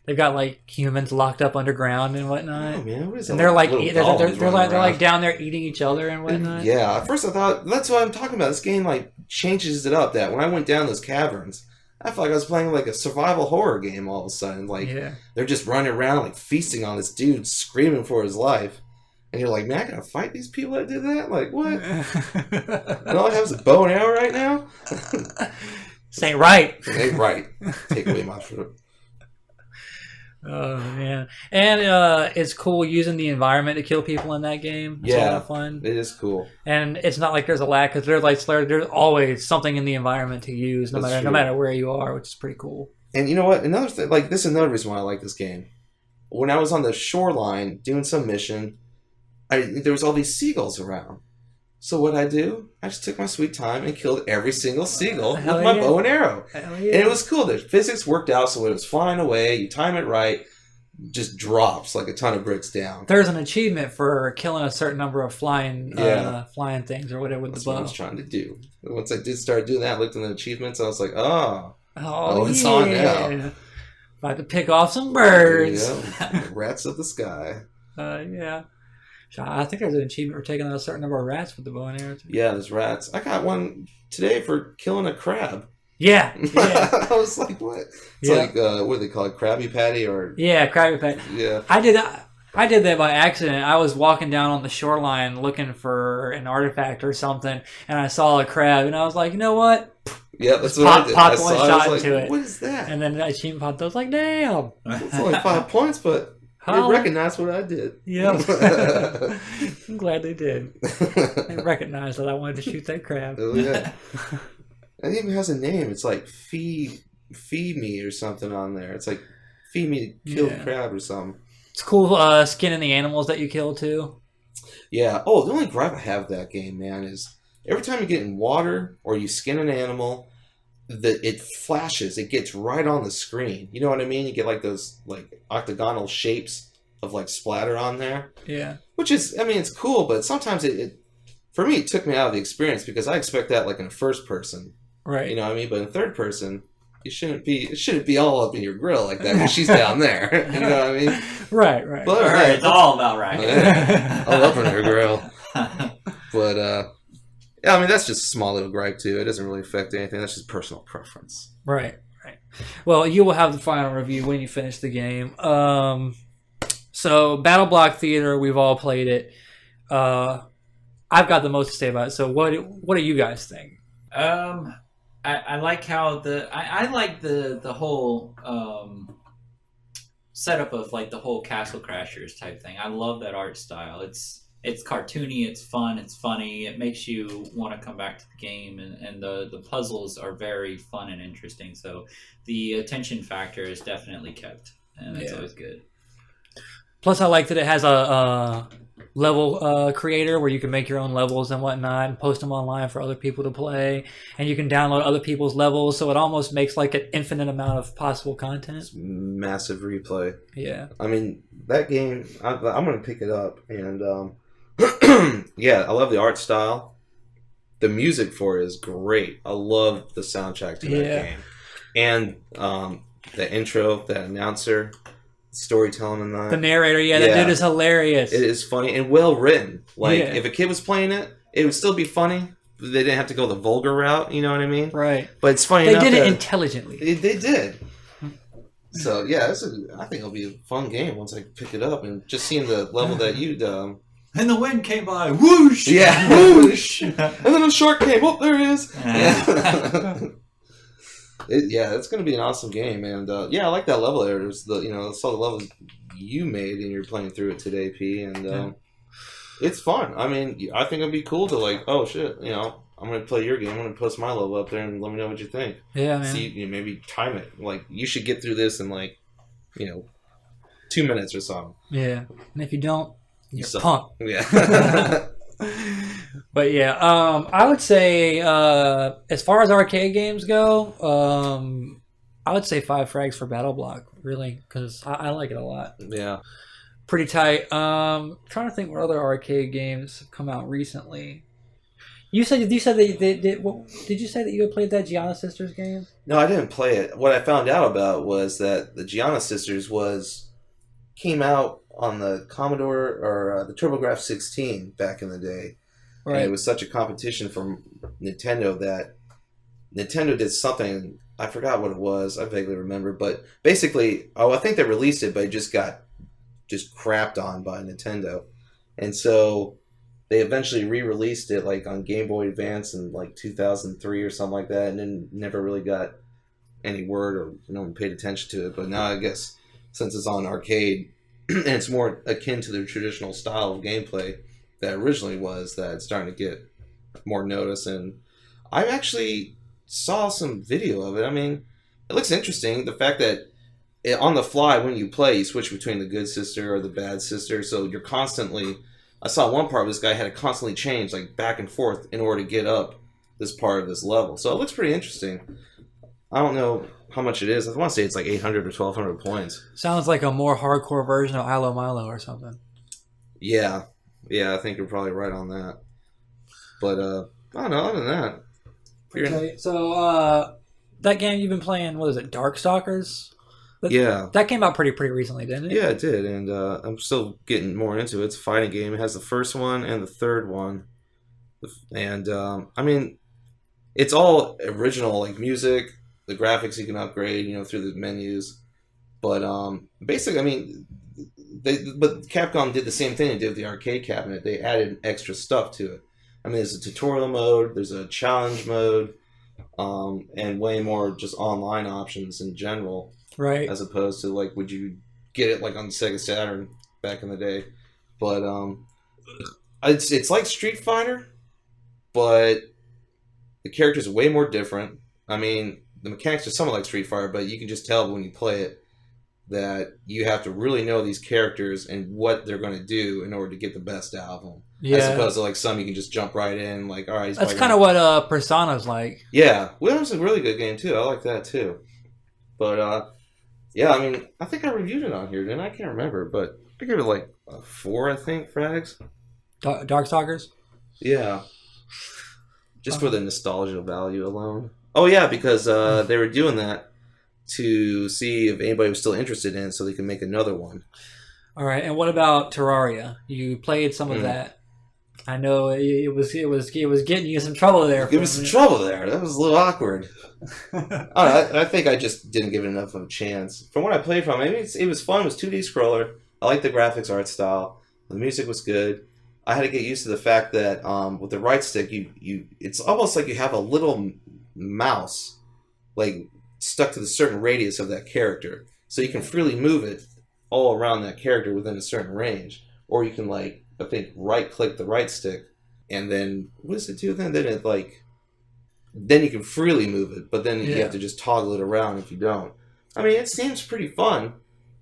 They've got like humans locked up underground and whatnot. Oh man, what is that? And they're like they're like down there eating each other and whatnot. Yeah, at first I thought that's what I'm talking about. This game like changes it up. That when I went down those caverns, I felt like I was playing like a survival horror game all of a sudden. Like they're just running around like feasting on this dude, screaming for his life. And you're like, man, I gotta fight these people that did that? Like, what? And all I have is a bow and arrow right now? This ain't right. It ain't right. Take away my fruit. Oh, man. And it's cool using the environment to kill people in that game. It's a lot of fun. It is cool. And it's not like there's a lack, because there's always something in the environment to use, no matter where you are, which is pretty cool. And you know what? Another thing, like, this is another reason why I like this game. When I was on the shoreline doing some mission, there was all these seagulls around. So what I do? I just took my sweet time and killed every single seagull with my bow and arrow. Hell yeah. And it was cool. The physics worked out, so when it was flying away, you time it right, just drops like a ton of bricks down. There's an achievement for killing a certain number of flying things or whatever with the bow. That's what I was trying to do. Once I did start doing that, I looked in the achievements, I was like, it's on now. About to pick off some birds. Yeah. Rats of the sky. Yeah. I think there's an achievement for taking out a certain number of rats with the bow and arrow. Yeah, there's rats. I got one today for killing a crab. Yeah. I was like, what? It's like, what do they call it? Krabby Patty or... Yeah, Krabby Patty. Yeah. I did that by accident. I was walking down on the shoreline looking for an artifact or something, and I saw a crab, and I was like, you know what? Yeah, that's what I did. Popped one shot into it. What is that? And then that achievement popped. I was like, damn. It's only 5 points, but... They recognized what I did. Yeah. I'm glad they did. They recognized that I wanted to shoot that crab. Oh, yeah. It even has a name. It's like feed me or something on there. It's like feed me killed crab or something. It's cool skinning the animals that you kill too. Yeah. Oh, the only gripe I have with that game, man, is every time you get in water or you skin an animal, it flashes. It gets right on the screen. You know what I mean? You get like those like octagonal shapes of like splatter on there. Yeah. Which is, I mean, it's cool, but sometimes it for me, it took me out of the experience because I expect that like in first person. Right. You know what I mean? But in third person, it shouldn't be all up in your grill like that because she's down there. You know what I mean? Right. But, all right, it's all about right. All up in her grill. But yeah, I mean that's just a small little gripe too. It doesn't really affect anything. That's just personal preference. Right. Well, you will have the final review when you finish the game. So BattleBlock Theater, we've all played it. I've got the most to say about it. So what do you guys think? I like how I like the whole setup of like the whole Castle Crashers type thing. I love that art style. It's cartoony, it's fun, it's funny. It makes you want to come back to the game, and the puzzles are very fun and interesting. So the attention factor is definitely kept, and it's always good. Plus, I like that it has a level creator where you can make your own levels and whatnot and post them online for other people to play, and you can download other people's levels, so it almost makes like an infinite amount of possible content. It's massive replay. Yeah. I mean, that game, I'm going to pick it up, and yeah, I love the art style. The music for it is great. I love the soundtrack to that game. And the intro, that announcer, storytelling in that. The narrator, that dude is hilarious. It is funny and well written. Like, if a kid was playing it, it would still be funny. They didn't have to go the vulgar route, you know what I mean? Right. But it's funny They enough did it that intelligently. They did. So, yeah, I think it'll be a fun game once I pick it up. And just seeing the level that you and the wind came by, whoosh! Yeah, whoosh! And then a shark came, oh, there it is! Yeah, it's going to be an awesome game. And, yeah, I like that level there. There's I saw the levels you made, and you're playing through it today, P. And it's fun. I mean, I think it'd be cool to, like, oh, shit, I'm going to play your game. I'm going to post my level up there and let me know what you think. Yeah, man. See, maybe time it. Like, you should get through this in, like, 2 minutes or something. Yeah. And if you don't, you're punk. Yeah. But yeah, I would say as far as arcade games go, I would say 5 frags for BattleBlock, really, because I like it a lot. Yeah. Pretty tight. Trying to think what other arcade games have come out recently. You said did you say that you had played that Gianna Sisters game? No, I didn't play it. What I found out about was that the Gianna Sisters came out on the Commodore or the TurboGrafx 16 back in the day. Right. And it was such a competition from Nintendo that Nintendo did something. I forgot what it was. I vaguely remember. But basically, I think they released it, but it just got crapped on by Nintendo. And so they eventually re-released it like on Game Boy Advance in like 2003 or something like that, and then never really got any word or no one paid attention to it. But now I guess since it's on arcade and it's more akin to the traditional style of gameplay that originally was, that it's starting to get more notice. And I actually saw some video of it. I mean, it looks interesting. The fact that on the fly when you play, you switch between the good sister or the bad sister, so you're constantly... I saw one part of this guy had to constantly change like back and forth in order to get up this part of this level. So it looks pretty interesting. I don't know how much it is. I want to say it's like 800 or 1,200 points. Sounds like a more hardcore version of Ilo Milo or something. Yeah, I think you're probably right on that. But I don't know. Other than that, okay, so that game you've been playing, what is it, Darkstalkers? Yeah. That came out pretty recently, didn't it? Yeah, it did, and I'm still getting more into it. It's a fighting game. It has the first one and the third one. And, I mean, it's all original, like music, the graphics you can upgrade, through the menus. But basically, I mean, but Capcom did the same thing they did with the arcade cabinet. They added extra stuff to it. I mean, there's a tutorial mode, there's a challenge mode, and way more just online options in general. Right. As opposed to, like, would you get it, like, on Sega Saturn back in the day. But, it's like Street Fighter, but the characters are way more different. I mean, the mechanics are somewhat like Street Fighter, but you can just tell when you play it that you have to really know these characters and what they're going to do in order to get the best out of them. Yeah. As opposed to like some you can just jump right in, like, all right. That's kind of what Persona's like. Yeah, well, that was a really good game too. I like that too. But yeah, I mean, I think I reviewed it on here, didn't I? I can't remember, but I gave it like a 4, I think, frags. Darkstalkers? Yeah. Just for the nostalgia value alone. Oh yeah, because they were doing that to see if anybody was still interested in it so they can make another one. All right, and what about Terraria? You played some of that. I know it was getting you some trouble there. Give me some trouble there. That was a little awkward. I think I just didn't give it enough of a chance. From what I played from, it was fun. It was 2D scroller. I liked the graphics, art style. The music was good. I had to get used to the fact that with the right stick, it's almost like you have a little mouse, like stuck to the certain radius of that character, so you can freely move it all around that character within a certain range. Or you can, like, I think, right-click the right stick, and then what does it do then? Then you can freely move it, but then you have to just toggle it around if you don't. I mean, it seems pretty fun.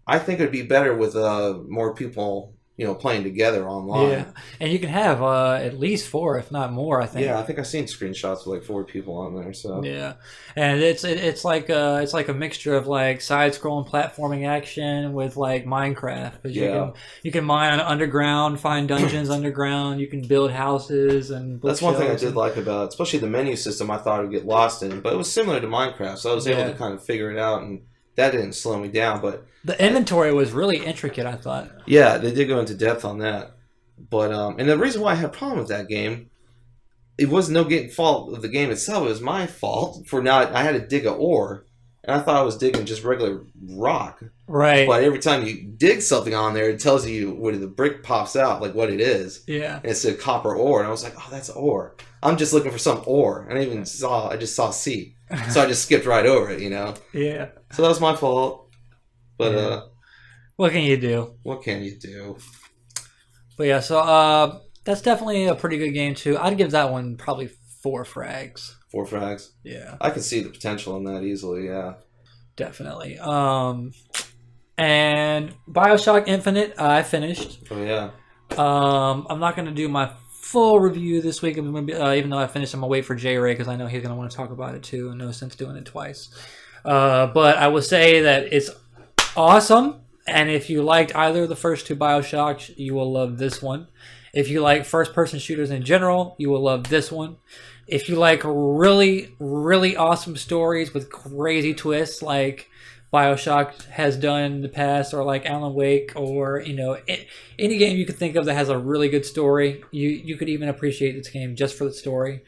I think it'd be better with more people, playing together online. Yeah, and you can have at least 4, if not more. I think. Yeah, I think I've seen screenshots with like 4 people on there. So yeah, and it's like a mixture of like side-scrolling platforming action with like Minecraft. Because you can mine underground, find dungeons underground. You can build houses and. That's one thing I did like about it, especially the menu system. I thought I'd get lost in, but it was similar to Minecraft, so I was able to kind of figure it out, and that didn't slow me down. But the inventory was really intricate, I thought. Yeah, they did go into depth on that. But and the reason why I had a problem with that game, it was no fault of the game itself. It was my fault for I had to dig an ore, and I thought I was digging just regular rock. Right. But every time you dig something on there, it tells you when the brick pops out, like what it is. Yeah. And it's a copper ore, and I was like, oh, that's ore. I'm just looking for some ore. I just saw C. So I just skipped right over it, Yeah. So that was my fault. But what can you do? What can you do? But yeah, so that's definitely a pretty good game too. I'd give that one probably 4 frags. 4 frags? Yeah. I can see the potential in that easily, yeah. Definitely. And Bioshock Infinite, I finished. Oh yeah. I'm not going to do my full review this week, even though I finished. I'm going to wait for J-Ray because I know he's going to want to talk about it too, and no sense doing it twice. But I will say that it's awesome, and if you liked either of the first 2 Bioshocks, you will love this one. If you like first-person shooters in general, you will love this one. If you like really, really awesome stories with crazy twists like Bioshock has done in the past, or like Alan Wake, or any game you could think of that has a really good story, you could even appreciate this game just for the story.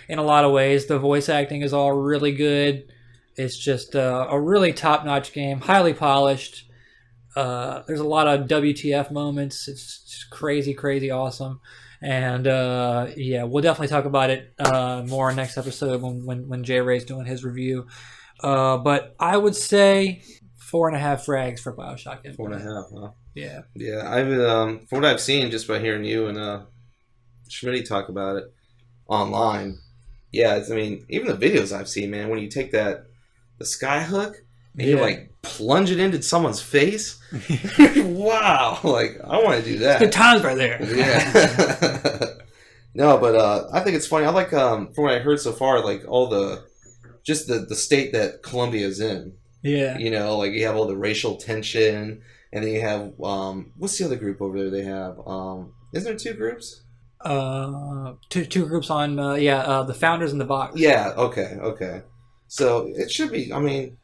In a lot of ways, the voice acting is all really good. It's just a really top-notch game, highly polished. There's a lot of WTF moments. It's just crazy, crazy awesome. And yeah, we'll definitely talk about it more next episode when J Ray's doing his review. But I would say 4.5 frags for Bioshock Infinite. 4.5, huh? Yeah. Yeah, I've from what I've seen just by hearing you and Schmitty talk about it online. Yeah, I mean, even the videos I've seen, man, when you take the sky hook and you like plunge it into someone's face. Wow, like I want to do that. Good times right there. Yeah. No, but I think it's funny. I like from what I heard so far, like all the state that Colombia is in. Yeah. Like you have all the racial tension, and then you have what's the other group over there? They have isn't there 2 groups? Two groups on the Founders and the Vox. Yeah. Okay. So it should be. I mean,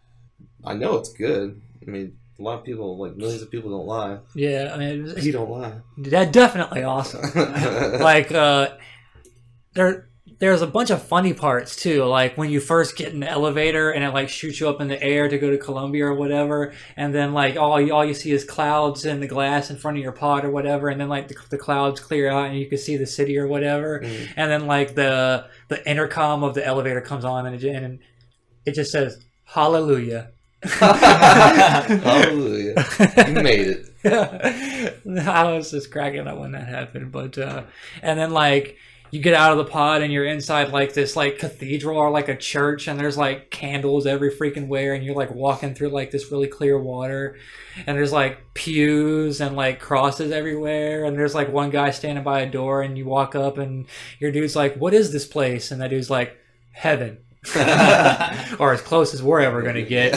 I know it's good. I mean, a lot of people, like millions of people, don't lie. Yeah, I mean, you don't lie. That's definitely awesome. Like there's a bunch of funny parts too. Like when you first get in the elevator and it like shoots you up in the air to go to Colombia or whatever, and then like all you see is clouds in the glass in front of your pod or whatever, and then like the clouds clear out and you can see the city or whatever, and then like the intercom of the elevator comes on and it just says hallelujah. Hallelujah. You made it. I was just cracking up when that happened. But and then like you get out of the pod and you're inside like this like cathedral or like a church, and there's like candles every freaking where, and you're like walking through like this really clear water, and there's like pews and like crosses everywhere, and there's like one guy standing by a door, and you walk up and your dude's like, what is this place? And that dude's like, heaven. Or as close as we're ever gonna get.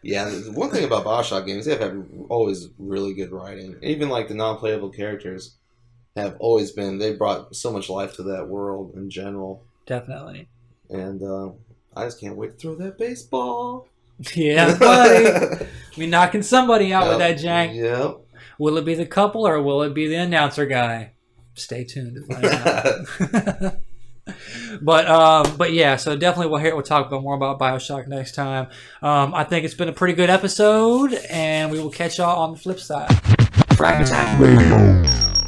Yeah, one thing about Bioshock games, they've had always really good writing. Even like the non-playable characters have always been, they brought so much life to that world in general. Definitely. And I just can't wait to throw that baseball. Yeah, buddy. We knocking somebody out with that jank. Yep. Will it be the couple or will it be the announcer guy? Stay tuned to find out. But yeah, so definitely we'll talk about more about Bioshock next time. I think it's been a pretty good episode, and we will catch y'all on the flip side. Frag Attack Radio.